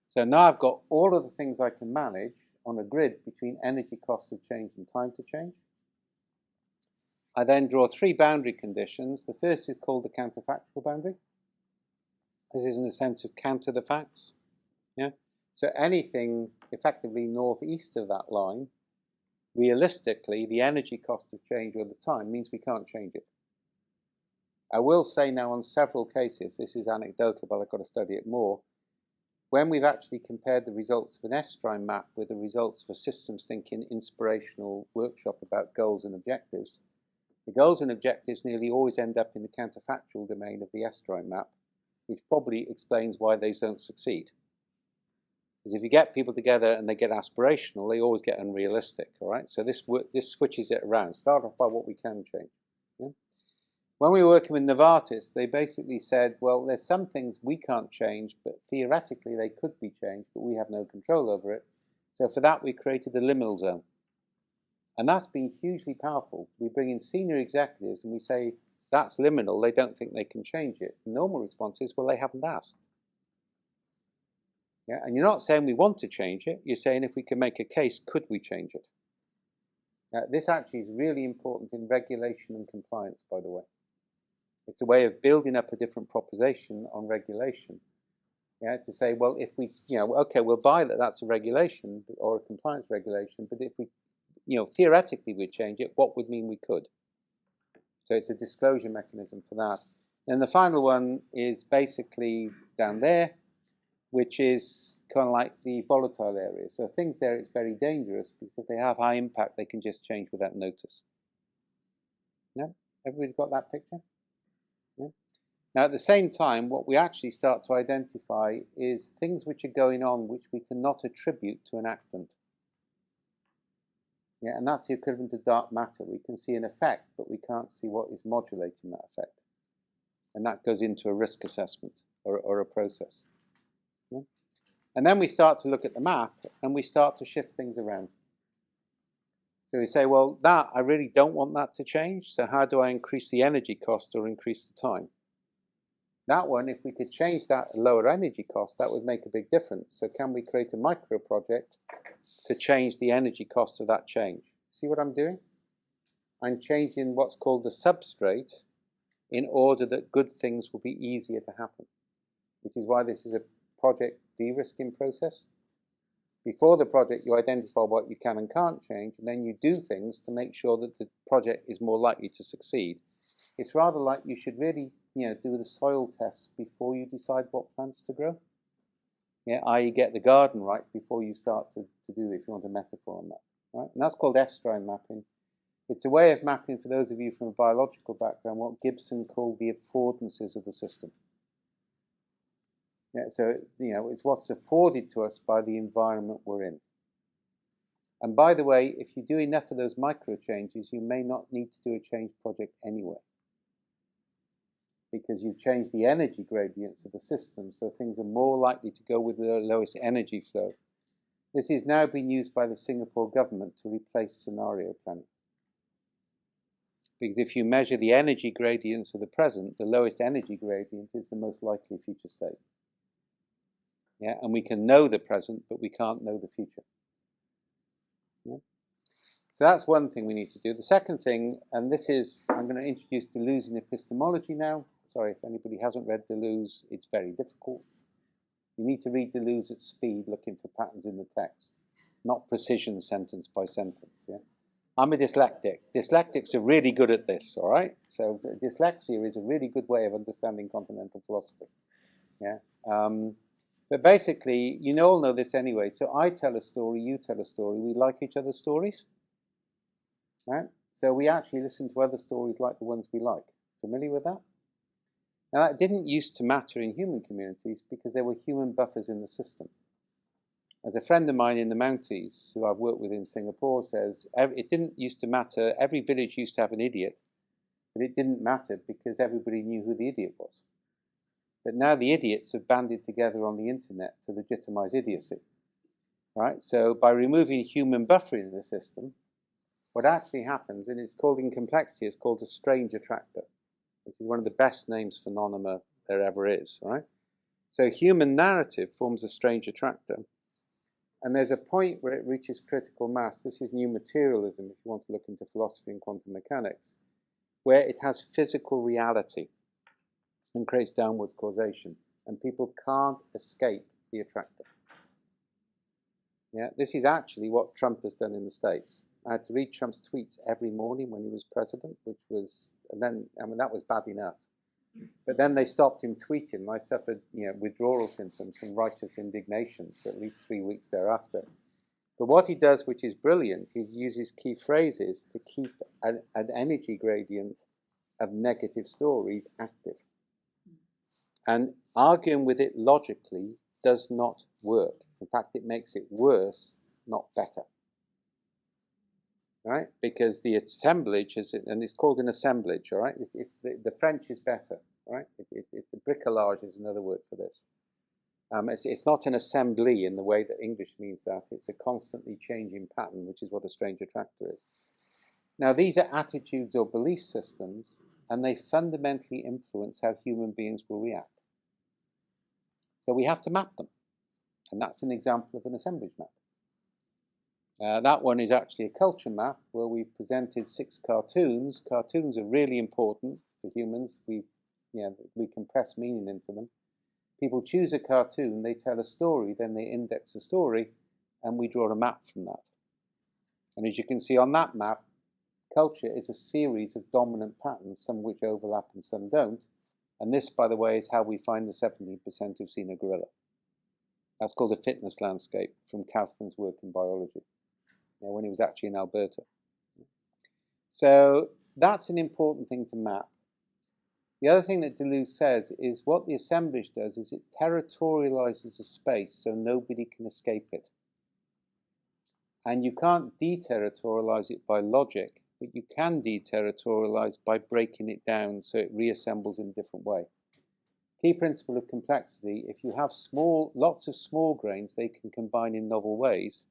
So now I've got all of the things I can manage on a grid between energy cost of change and time to change. I then draw 3 boundary conditions. The first is called the counterfactual boundary. This is in the sense of counter the facts. Yeah? So anything effectively northeast of that line, realistically, the energy cost of change all the time means we can't change it. I will say now on several cases, this is anecdotal, but I've got to study it more, when we've actually compared the results of an estuarine map with the results for systems thinking inspirational workshop about goals and objectives, the goals and objectives nearly always end up in the counterfactual domain of the estuarine map, which probably explains why they don't succeed. Because if you get people together and they get aspirational, they always get unrealistic, all right? So this switches it around. Start off by what we can change. Yeah? When we were working with Novartis, they basically said, well, there's some things we can't change, but theoretically they could be changed, but we have no control over it. So for that, we created the liminal zone. And that's been hugely powerful. We bring in senior executives and we say, that's liminal, they don't think they can change it. The normal response is, well, they haven't asked. Yeah? And you're not saying we want to change it, you're saying if we can make a case, could we change it? This actually is really important in regulation and compliance, by the way. It's a way of building up a different proposition on regulation. Yeah, to say, well, if we, okay, we'll buy that that's a regulation or a compliance regulation, but if we, theoretically we'd change it, what would mean we could? So it's a disclosure mechanism for that. And the final one is basically down there, which is kind of like the volatile area. So things there, it's very dangerous because if they have high impact, they can just change without notice. Yeah? Everybody got that picture? Yeah? Now, at the same time, what we actually start to identify is things which are going on which we cannot attribute to an actant. Yeah, and that's the equivalent of dark matter. We can see an effect, but we can't see what is modulating that effect. And that goes into a risk assessment or a process. Yeah? And then we start to look at the map and we start to shift things around. So we say, well, I really don't want that to change. So how do I increase the energy cost or increase the time? That one, if we could change that at lower energy cost, that would make a big difference. So can we create a micro project to change the energy cost of that change? See what I'm doing? I'm changing what's called the substrate in order that good things will be easier to happen, which is why this is a project de-risking process. Before the project, you identify what you can and can't change, and then you do things to make sure that the project is more likely to succeed. It's rather like you should really, do the soil tests before you decide what plants to grow. Yeah, i.e. get the garden right before you start to do it, if you want a metaphor on that. Right? And that's called estuarine mapping. It's a way of mapping, for those of you from a biological background, what Gibson called the affordances of the system. Yeah, so, it's what's afforded to us by the environment we're in. And by the way, if you do enough of those micro changes, you may not need to do a change project anyway, because you've changed the energy gradients of the system, so things are more likely to go with the lowest energy flow. This is now being used by the Singapore government to replace scenario planning. Because if you measure the energy gradients of the present, the lowest energy gradient is the most likely future state. Yeah, and we can know the present, but we can't know the future. Yeah? So that's one thing we need to do. The second thing, and this is, I'm going to introduce Deleuze in epistemology now. Sorry, if anybody hasn't read Deleuze, it's very difficult. You need to read Deleuze at speed, looking for patterns in the text, not precision sentence by sentence. Yeah? I'm a dyslexic. Dyslexics are really good at this, all right? So dyslexia is a really good way of understanding continental philosophy. Yeah. But basically, you all know this anyway. So I tell a story, you tell a story. We like each other's stories. Right? So we actually listen to other stories like the ones we like. Familiar with that? Now, that didn't used to matter in human communities because there were human buffers in the system. As a friend of mine in the Mounties, who I've worked with in Singapore, says, it didn't used to matter. Every village used to have an idiot, but it didn't matter because everybody knew who the idiot was. But now the idiots have banded together on the internet to legitimize idiocy. Right? So by removing human buffering in the system, what actually happens, and it's called in complexity, it's called a strange attractor, which is one of the best names for phenomena there ever is. Right? So human narrative forms a strange attractor. And there's a point where it reaches critical mass. This is new materialism, if you want to look into philosophy and quantum mechanics, where it has physical reality and creates downward causation. And people can't escape the attractor. Yeah, this is actually what Trump has done in the States. I had to read Trump's tweets every morning when he was president, which was, and then, that was bad enough. But then they stopped him tweeting, and I suffered, withdrawal symptoms from righteous indignation for at least 3 weeks thereafter. But what he does, which is brilliant, he uses key phrases to keep an energy gradient of negative stories active. And arguing with it logically does not work. In fact, it makes it worse, not better. Right? Because the assemblage is, and it's called an assemblage, all right? The French is better, right? The bricolage is another word for this. It's not an assembly in the way that English means that. It's a constantly changing pattern, which is what a strange attractor is. Now, these are attitudes or belief systems, and they fundamentally influence how human beings will react. So we have to map them. And that's an example of an assemblage map. That one is actually a culture map where we presented 6 cartoons. Cartoons are really important for humans. We compress meaning into them. People choose a cartoon, they tell a story, then they index a story, and we draw a map from that. And as you can see on that map, culture is a series of dominant patterns, some which overlap and some don't. And this, by the way, is how we find the 17% who've seen a gorilla. That's called a fitness landscape from Kaufman's work in biology, when he was actually in Alberta. So that's an important thing to map. The other thing that Deleuze says is what the assemblage does is it territorializes a space so nobody can escape it. And you can't deterritorialize it by logic, but you can deterritorialize by breaking it down so it reassembles in a different way. Key principle of complexity, if you have lots of small grains, they can combine in novel ways.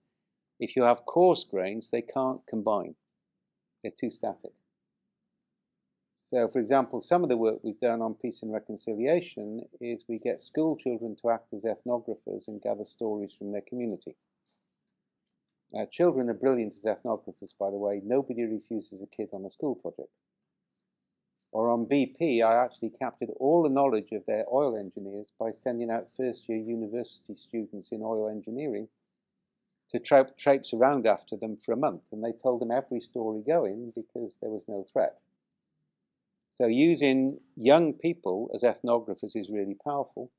If you have coarse grains, they can't combine. They're too static. So, for example, some of the work we've done on peace and reconciliation is we get school children to act as ethnographers and gather stories from their community. Children are brilliant as ethnographers, by the way. Nobody refuses a kid on a school project. Or on BP, I actually captured all the knowledge of their oil engineers by sending out first-year university students in oil engineering to traipse around after them for a month. And they told them every story going because there was no threat. So using young people as ethnographers is really powerful.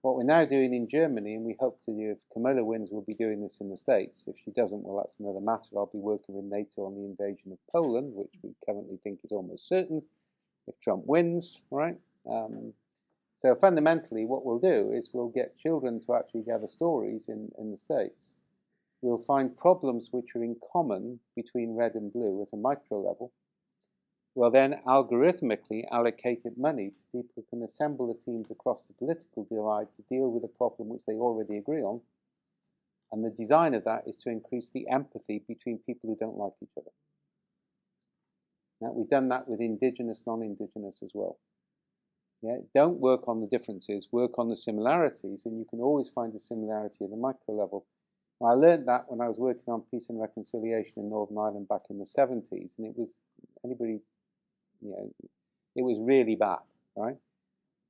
What we're now doing in Germany, and we hope to do, if Camilla wins, we'll be doing this in the States. If she doesn't, well, that's another matter. I'll be working with NATO on the invasion of Poland, which we currently think is almost certain if Trump wins, right? So fundamentally, what we'll do is we'll get children to actually gather stories in the States. We'll find problems which are in common between red and blue at a micro level. We'll then algorithmically allocate money to people who can assemble the teams across the political divide to deal with a problem which they already agree on. And the design of that is to increase the empathy between people who don't like each other. Now, we've done that with Indigenous, non-Indigenous as well. Yeah, don't work on the differences, work on the similarities, and you can always find a similarity at the micro level. Now, I learned that when I was working on peace and reconciliation in Northern Ireland back in the 70s, and it was, anybody, it was really bad, right?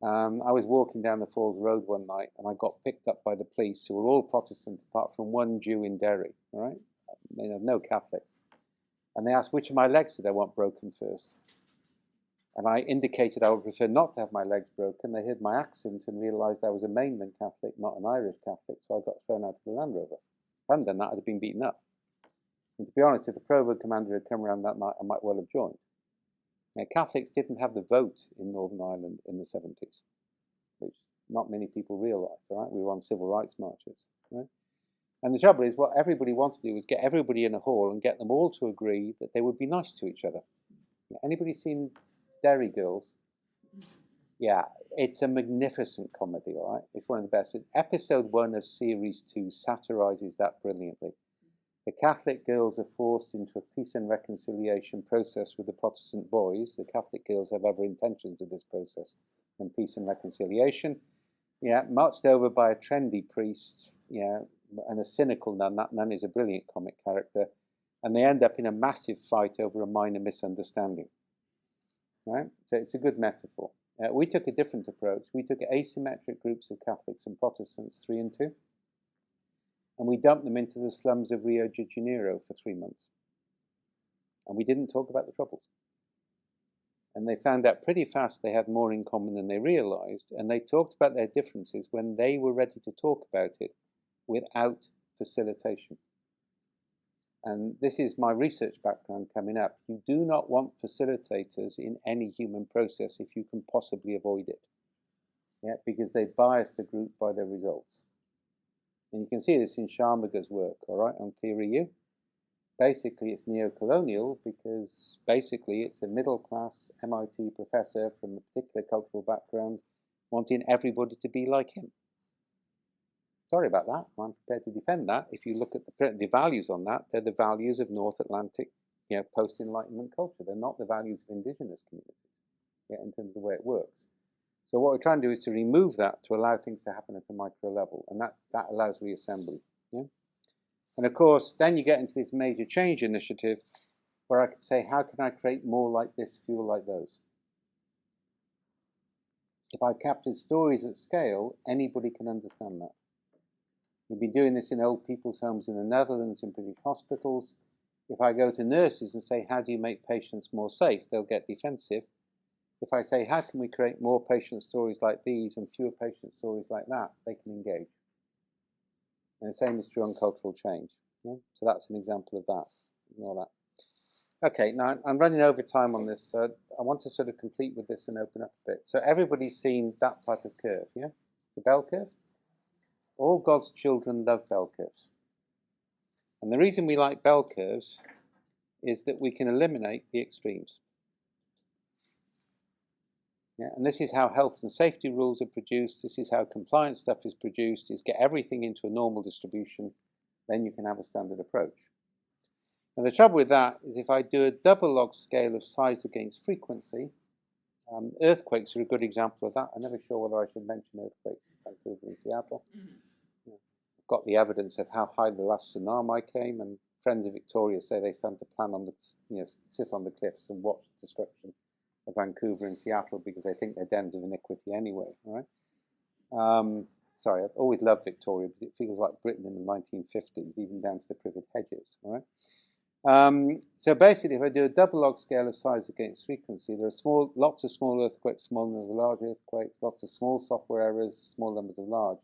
I was walking down the Falls Road one night, and I got picked up by the police, who were all Protestant apart from one Jew in Derry, right? No Catholics. And they asked which of my legs did I want broken first. And I indicated I would prefer not to have my legs broken. They heard my accent and realised I was a mainland Catholic, not an Irish Catholic, so I got thrown out of the Land Rover. If I hadn't done that, I'd have been beaten up. And to be honest, if the Provo commander had come around that night, I might well have joined. Now, Catholics didn't have the vote in Northern Ireland in the 70s, which not many people realise, all right? We were on civil rights marches, right? And the trouble is, what everybody wanted to do was get everybody in a hall and get them all to agree that they would be nice to each other. Anybody seen Derry Girls? Yeah, it's a magnificent comedy, all right? It's one of the best. Episode 1 of Series 2 satirises that brilliantly. The Catholic girls are forced into a peace and reconciliation process with the Protestant boys. The Catholic girls have other intentions of this process than peace and reconciliation. Yeah, marched over by a trendy priest, and a cynical nun. That nun is a brilliant comic character. And they end up in a massive fight over a minor misunderstanding. Right? So it's a good metaphor. We took a different approach. We took asymmetric groups of Catholics and Protestants, 3 and 2, and we dumped them into the slums of Rio de Janeiro for 3 months. And we didn't talk about the troubles. And they found out pretty fast they had more in common than they realized, and they talked about their differences when they were ready to talk about it without facilitation. And this is my research background coming up. You do not want facilitators in any human process if you can possibly avoid it. Yeah, because they bias the group by their results. And you can see this in Sharma's work, all right, on Theory U. Basically, it's neo-colonial because basically it's a middle-class MIT professor from a particular cultural background wanting everybody to be like him. Sorry about that. I'm prepared to defend that. If you look at the values on that, they're the values of North Atlantic, post-Enlightenment culture. They're not the values of indigenous communities, in terms of the way it works. So what we're trying to do is to remove that to allow things to happen at a micro level, and that allows reassembly. Yeah? And of course, then you get into this major change initiative where I could say, how can I create more like this, fewer like those? If I capture stories at scale, anybody can understand that. We've been doing this in old people's homes in the Netherlands, in British hospitals. If I go to nurses and say, how do you make patients more safe? They'll get defensive. If I say, how can we create more patient stories like these and fewer patient stories like that? They can engage. And the same is true on cultural change. Yeah? So that's an example of that. Ignore that. Okay, now I'm running over time on this, so I want to sort of complete with this and open up a bit. So everybody's seen that type of curve, yeah? The bell curve? All God's children love bell curves. And the reason we like bell curves is that we can eliminate the extremes. Yeah, and this is how health and safety rules are produced. This is how compliance stuff is produced, is get everything into a normal distribution, then you can have a standard approach. And the trouble with that is if I do a double log scale of size against frequency, earthquakes are a good example of that. I'm never sure whether I should mention earthquakes in Vancouver and Seattle. Yeah. got the evidence of how high the last tsunami came, and friends of Victoria say they stand to plan on the, sit on the cliffs and watch the destruction of Vancouver and Seattle because they think they're dens of iniquity anyway, right? Sorry, I've always loved Victoria because it feels like Britain in the 1950s, even down to the privet hedges, right? So basically, if I do a double log scale of size against frequency, there are lots of small earthquakes, small numbers of large earthquakes, lots of small software errors, small numbers of large.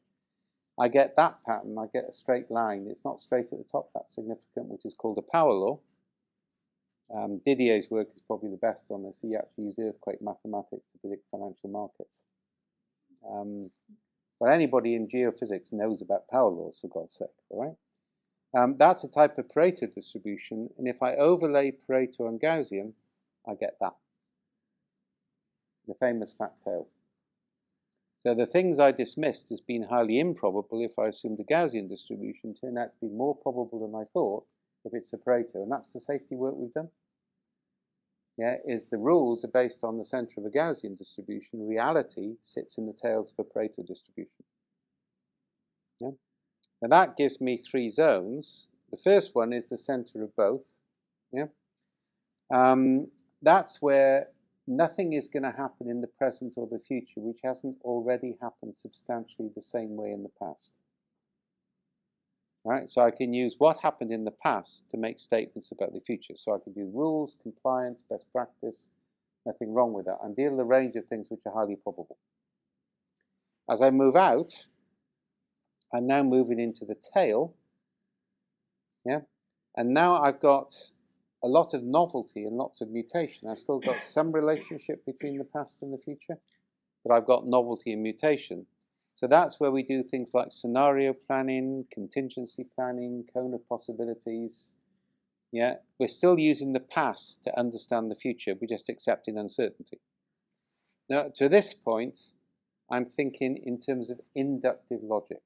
I get that pattern, I get a straight line. It's not straight at the top, that's significant, which is called a power law. Didier's work is probably the best on this. He actually used earthquake mathematics to predict financial markets. But anybody in geophysics knows about power laws, for God's sake, all right? That's a type of Pareto distribution, and if I overlay Pareto on Gaussian, I get that. The famous fat tail. So the things I dismissed as being highly improbable if I assumed a Gaussian distribution turn out to be more probable than I thought if it's a Pareto, and that's the safety work we've done. Yeah, is the rules are based on the center of a Gaussian distribution. Reality sits in the tails of a Pareto distribution. Yeah? And that gives me three zones. The first one is the center of both. Yeah? That's where nothing is going to happen in the present or the future which hasn't already happened substantially the same way in the past. Right? So I can use what happened in the past to make statements about the future. So I can do rules, compliance, best practice, nothing wrong with that, and deal with a range of things which are highly probable. As I move out, I'm now moving into the tail. Yeah? And now I've got a lot of novelty and lots of mutation. I've still got some relationship between the past and the future, but I've got novelty and mutation. So that's where we do things like scenario planning, contingency planning, cone of possibilities. Yeah, we're still using the past to understand the future. We're just accepting uncertainty. Now, to this point, I'm thinking in terms of inductive logic.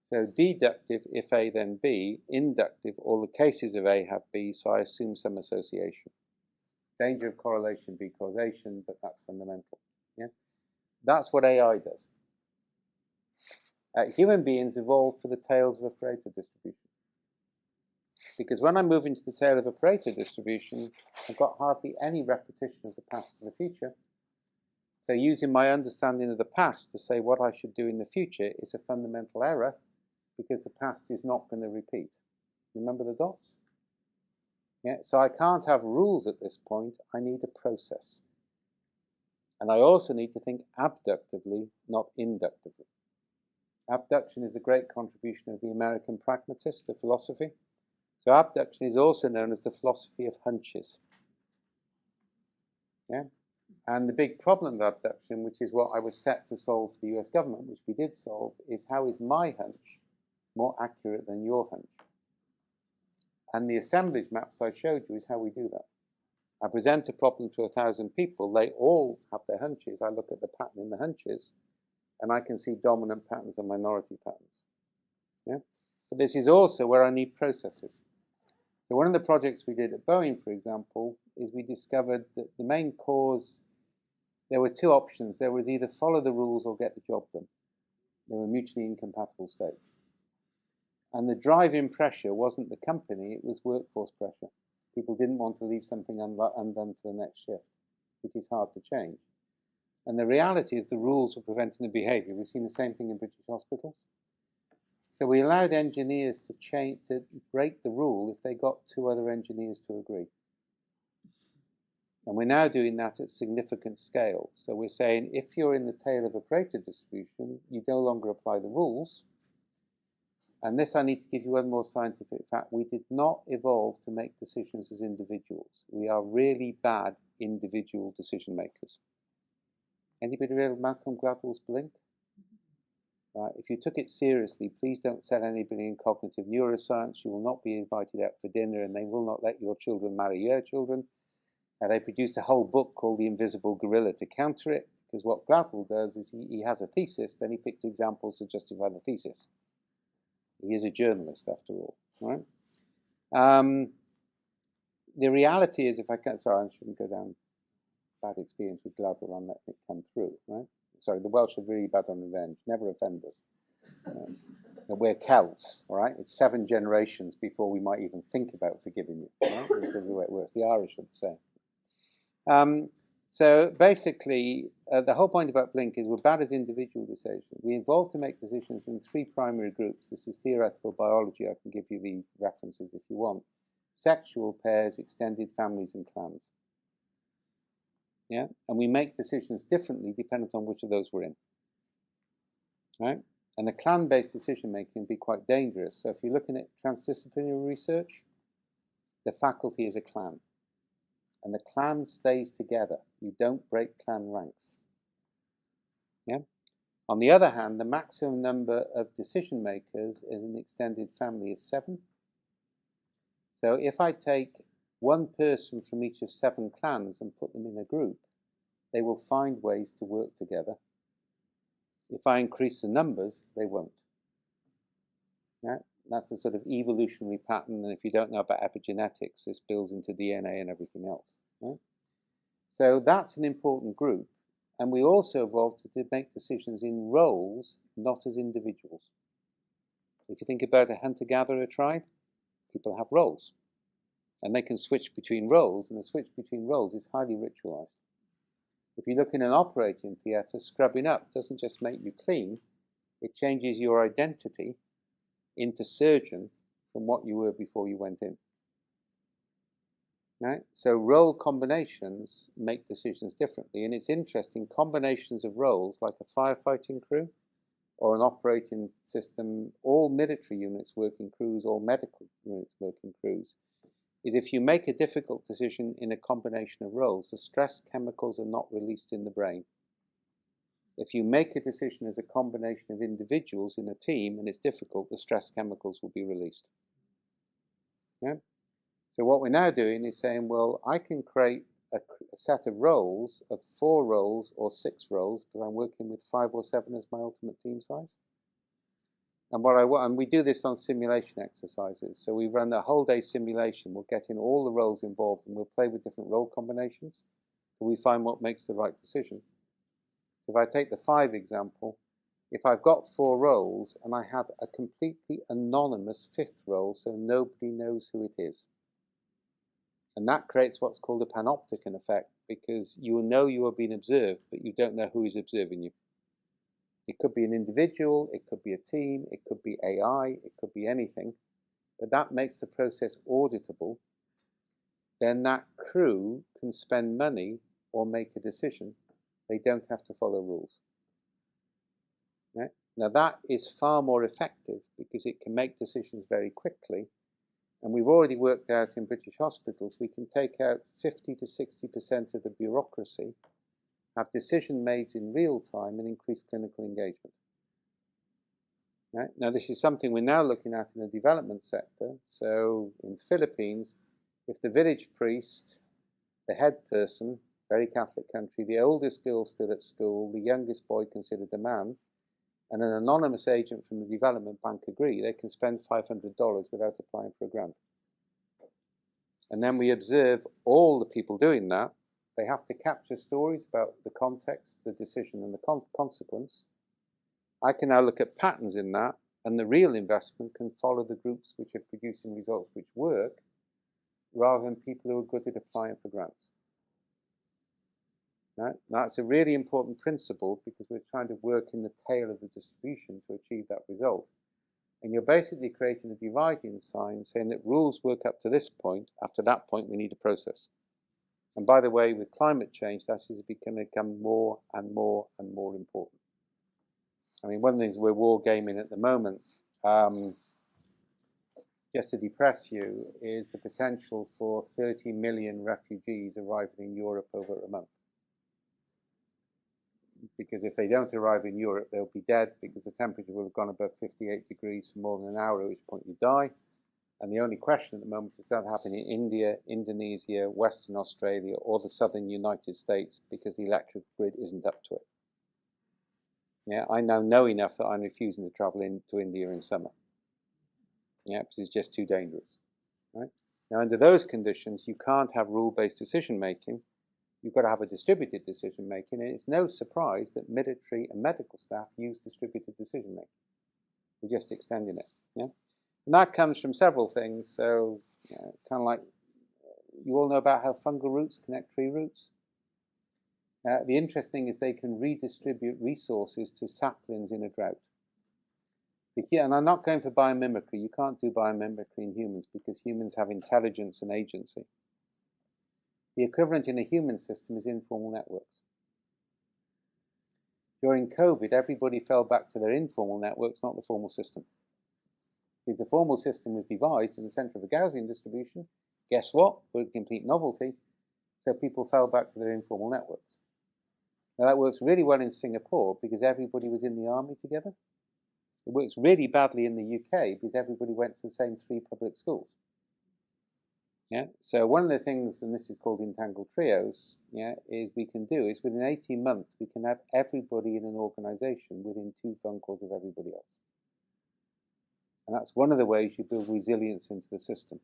So deductive, if A then B, inductive, all the cases of A have B, so I assume some association. Danger of correlation, B causation, but that's fundamental. Yeah? That's what AI does. Human beings evolved for the tails of a Pareto distribution. Because when I move into the tail of a Pareto distribution, I've got hardly any repetition of the past and the future. So using my understanding of the past to say what I should do in the future is a fundamental error, because the past is not going to repeat. Remember the dots? Yeah, so I can't have rules at this point. I need a process. And I also need to think abductively, not inductively. Abduction is a great contribution of the American pragmatist, the philosophy. So abduction is also known as the philosophy of hunches. Yeah? And the big problem of abduction, which is what I was set to solve for the US government, which we did solve, is how is my hunch more accurate than your hunch? And the assemblage maps I showed you is how we do that. I present a problem to 1,000 people. They all have their hunches. I look at the pattern in the hunches, and I can see dominant patterns and minority patterns. Yeah? But this is also where I need processes. So one of the projects we did at Boeing, for example, is we discovered that the main cause, there were two options. There was either follow the rules or get the job done. They were mutually incompatible states. And the drive-in pressure wasn't the company, it was workforce pressure. People didn't want to leave something undone for the next shift, which is hard to change. And the reality is the rules were preventing the behavior. We've seen the same thing in British hospitals. So we allowed engineers to break the rule if they got two other engineers to agree. And we're now doing that at significant scale. So we're saying if you're in the tail of a Pareto distribution, you no longer apply the rules. And this I need to give you one more scientific fact. We did not evolve to make decisions as individuals. We are really bad individual decision makers. Anybody read Malcolm Gladwell's Blink? If you took it seriously, please don't sell anybody in cognitive neuroscience. You will not be invited out for dinner, and they will not let your children marry your children. They produced a whole book called The Invisible Gorilla to counter it, because what Gladwell does is he has a thesis, then he picks examples to justify the thesis. He is a journalist, after all, right? The reality is, if I can, sorry, I shouldn't go down bad experience with Gladwell and let it come through, right? Sorry, the Welsh are really bad on revenge, never offend us. We're Celts, all right? It's 7 generations before we might even think about forgiving you, right? That's the way it works. The Irish are the same. So basically, the whole point about Blink is we're bad as individual decisions. We evolved to make decisions in 3 primary groups. This is theoretical biology. I can give you the references if you want. Sexual pairs, extended families, and clans. Yeah, and we make decisions differently depending on which of those we're in. Right? And the clan-based decision-making can be quite dangerous. So if you're looking at transdisciplinary research, the faculty is a clan. And the clan stays together. You don't break clan ranks. Yeah? On the other hand, the maximum number of decision makers in an extended family is 7. So if I take 1 person from each of 7 clans and put them in a group, they will find ways to work together. If I increase the numbers, they won't. Yeah? That's the sort of evolutionary pattern, and if you don't know about epigenetics, this builds into DNA and everything else. Right? So that's an important group, and we also evolved to make decisions in roles, not as individuals. If you think about a hunter-gatherer tribe, people have roles, and they can switch between roles, and the switch between roles is highly ritualized. If you look in an operating theatre, scrubbing up doesn't just make you clean, it changes your identity into surgeon from what you were before you went in. Right? So role combinations make decisions differently, and it's interesting, combinations of roles like a firefighting crew or an operating system, all military units work in crews, all medical units work in crews, is if you make a difficult decision in a combination of roles, the stress chemicals are not released in the brain. If you make a decision as a combination of individuals in a team and it's difficult, the stress chemicals will be released. Yeah? So what we're now doing is saying, well, I can create a set of roles of 4 roles or 6 roles because I'm working with 5 or 7 as my ultimate team size. And what I want, and we do this on simulation exercises. So we run a whole day simulation. We'll get in all the roles involved and we'll play with different role combinations till we find what makes the right decision. So if I take the 5 example, if I've got 4 roles and I have a completely anonymous 5th role, so nobody knows who it is. And that creates what's called a panopticon effect, because you will know you are being observed, but you don't know who is observing you. It could be an individual, it could be a team, it could be AI, it could be anything, but that makes the process auditable. Then that crew can spend money or make a decision. They don't have to follow rules. Right? Now that is far more effective because it can make decisions very quickly. And we've already worked out in British hospitals, we can take out 50 to 60% of the bureaucracy, have decision made in real time and increase clinical engagement. Right? Now this is something we're now looking at in the development sector. So in the Philippines, if the village priest, the head person, very Catholic country, the oldest girl still at school, the youngest boy considered a man, and an anonymous agent from the development bank agree, they can spend $500 without applying for a grant. And then we observe all the people doing that. They have to capture stories about the context, the decision, and the consequence. I can now look at patterns in that, and the real investment can follow the groups which are producing results which work, rather than people who are good at applying for grants. Right? Now, that's a really important principle because we're trying to work in the tail of the distribution to achieve that result. And you're basically creating a dividing sign saying that rules work up to this point. After that point, we need a process. And by the way, with climate change, that is going to become more and more and more important. I mean, one of the things we're war gaming at the moment, just to depress you, is the potential for 30 million refugees arriving in Europe over a month. Because if they don't arrive in Europe, they'll be dead because the temperature will have gone above 58 degrees for more than an hour, at which point you die. And the only question at the moment is that happening in India, Indonesia, Western Australia, or the southern United States because the electric grid isn't up to it. Yeah, I now know enough that I'm refusing to travel into India in summer. Yeah, because it's just too dangerous. Right? Now, under those conditions, you can't have rule-based decision-making. You've got to have a distributed decision-making, and it's no surprise that military and medical staff use distributed decision-making. We're just extending it. Yeah, and that comes from several things. So, kind of like you all know about how fungal roots connect tree roots. The interesting thing is they can redistribute resources to saplings in a drought. And I'm not going for biomimicry. You can't do biomimicry in humans because humans have intelligence and agency. The equivalent in a human system is informal networks. During COVID, everybody fell back to their informal networks, not the formal system. Because the formal system was devised in the center of a Gaussian distribution. Guess what? We're a complete novelty. So people fell back to their informal networks. Now that works really well in Singapore because everybody was in the army together. It works really badly in the UK because everybody went to the same 3 public schools. Yeah. So one of the things, and this is called entangled trios, is we can do is within 18 months we can have everybody in an organisation within 2 phone calls of everybody else. And that's one of the ways you build resilience into the system.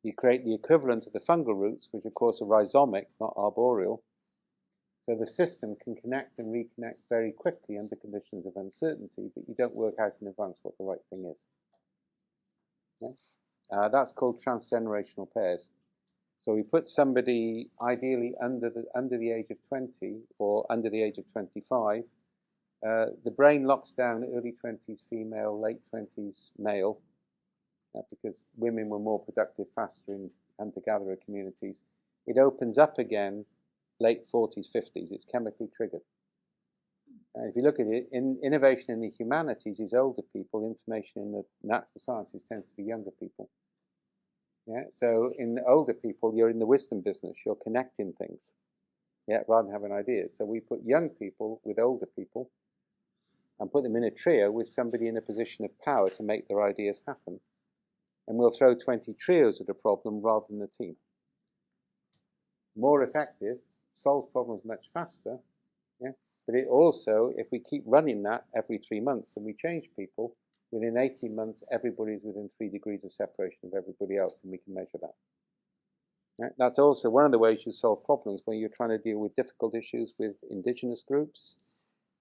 You create the equivalent of the fungal roots, which of course are rhizomic, not arboreal. So the system can connect and reconnect very quickly under conditions of uncertainty, but you don't work out in advance what the right thing is. Yeah? That's called transgenerational pairs. So we put somebody ideally under the age of 20 or under the age of 25. The brain locks down early 20s female, late 20s male, because women were more productive faster in hunter-gatherer communities. It opens up again late 40s, 50s. It's chemically triggered. If you look at it, innovation in the humanities is older people. Information in the natural sciences tends to be younger people. Yeah. So in older people, you're in the wisdom business. You're connecting things, rather than having ideas. So we put young people with older people and put them in a trio with somebody in a position of power to make their ideas happen. And we'll throw 20 trios at a problem rather than a team. More effective, solves problems much faster, but it also, if we keep running that every 3 months and we change people, within 18 months, everybody's within 3 degrees of separation of everybody else, and we can measure that. Yeah? That's also one of the ways you solve problems when you're trying to deal with difficult issues with indigenous groups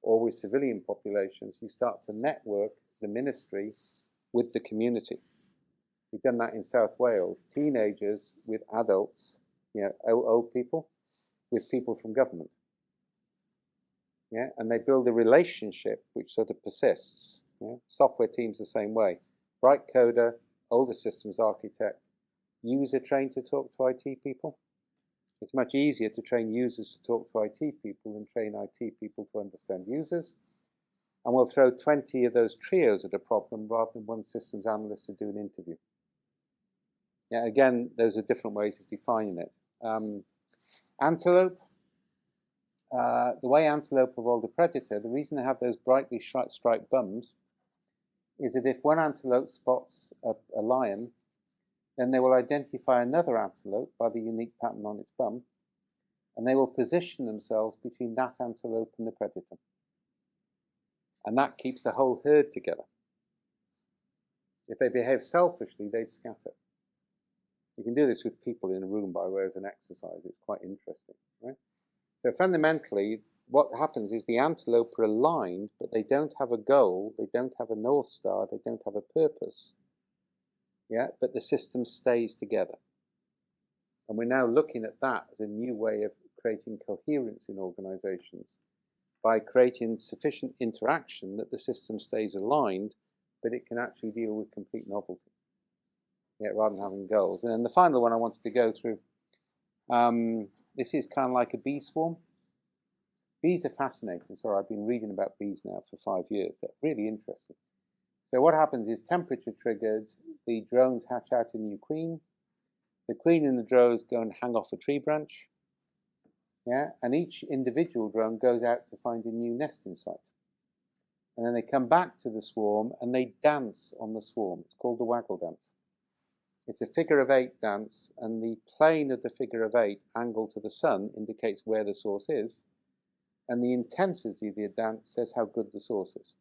or with civilian populations. You start to network the ministry with the community. We've done that in South Wales. Teenagers with adults, old people, with people from government. Yeah, and they build a relationship which sort of persists. Yeah? Software teams the same way. Bright coder, older systems architect, user trained to talk to IT people. It's much easier to train users to talk to IT people than train IT people to understand users. And we'll throw 20 of those trios at a problem rather than one systems analyst to do an interview. Yeah, again, those are different ways of defining it. Antelope. The way antelope avoid a predator, the reason they have those brightly striped bums is that if one antelope spots a lion, then they will identify another antelope by the unique pattern on its bum, and they will position themselves between that antelope and the predator. And that keeps the whole herd together. If they behave selfishly, they'd scatter. You can do this with people in a room by way of an exercise. It's quite interesting, right? So fundamentally, what happens is the antelope are aligned, but they don't have a goal, they don't have a North Star, they don't have a purpose. Yeah, but the system stays together. And we're now looking at that as a new way of creating coherence in organizations by creating sufficient interaction that the system stays aligned, but it can actually deal with complete novelty. Yeah, rather than having goals. And then the final one I wanted to go through, this is kind of like a bee swarm. Bees are fascinating. Sorry, I've been reading about bees now for 5 years. They're really interesting. So what happens is temperature triggered, the drones hatch out a new queen. The queen and the drones go and hang off a tree branch. Yeah, and each individual drone goes out to find a new nesting site. And then they come back to the swarm and they dance on the swarm. It's called the waggle dance. It's a figure of 8 dance, and the plane of the figure of 8 angle to the sun indicates where the source is, and the intensity of the dance says how good the source is.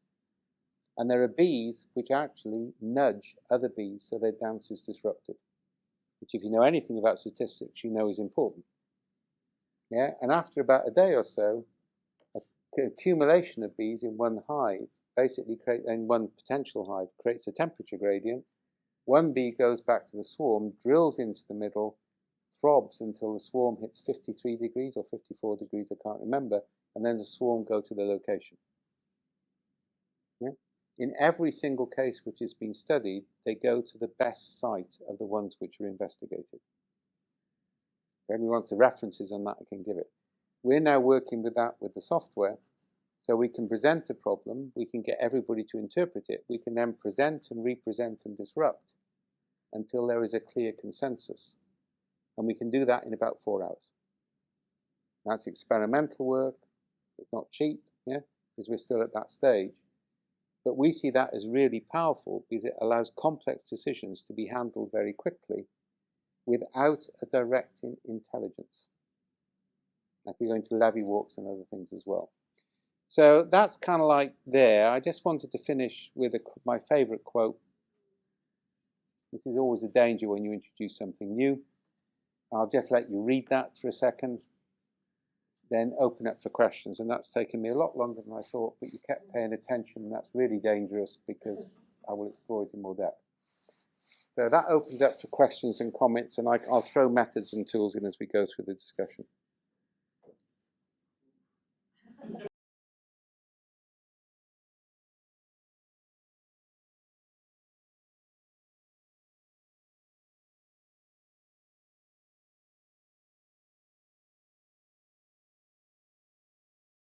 And there are bees which actually nudge other bees so their dance is disrupted, which if you know anything about statistics, you know is important. Yeah, and after about a day or so, an accumulation of bees in one hive basically and one potential hive creates a temperature gradient. One bee goes back to the swarm, drills into the middle, throbs until the swarm hits 53 degrees or 54 degrees, I can't remember, and then the swarm go to the location. Yeah? In every single case which has been studied, they go to the best site of the ones which are investigated. If anyone wants the references on that, I can give it. We're now working with that with the software, so we can present a problem, we can get everybody to interpret it, we can then present and represent and disrupt until there is a clear consensus. And we can do that in about 4 hours. That's experimental work, it's not cheap, yeah, because we're still at that stage. But we see that as really powerful because it allows complex decisions to be handled very quickly without a direct intelligence. Like you're going to levee walks and other things as well. So that's kind of like there. I just wanted to finish with my favorite quote. This is always a danger when you introduce something new. I'll just let you read that for a second, then open up for questions. And that's taken me a lot longer than I thought, but you kept paying attention, and that's really dangerous because I will explore it in more depth. So that opens up for questions and comments, and I'll throw methods and tools in as we go through the discussion.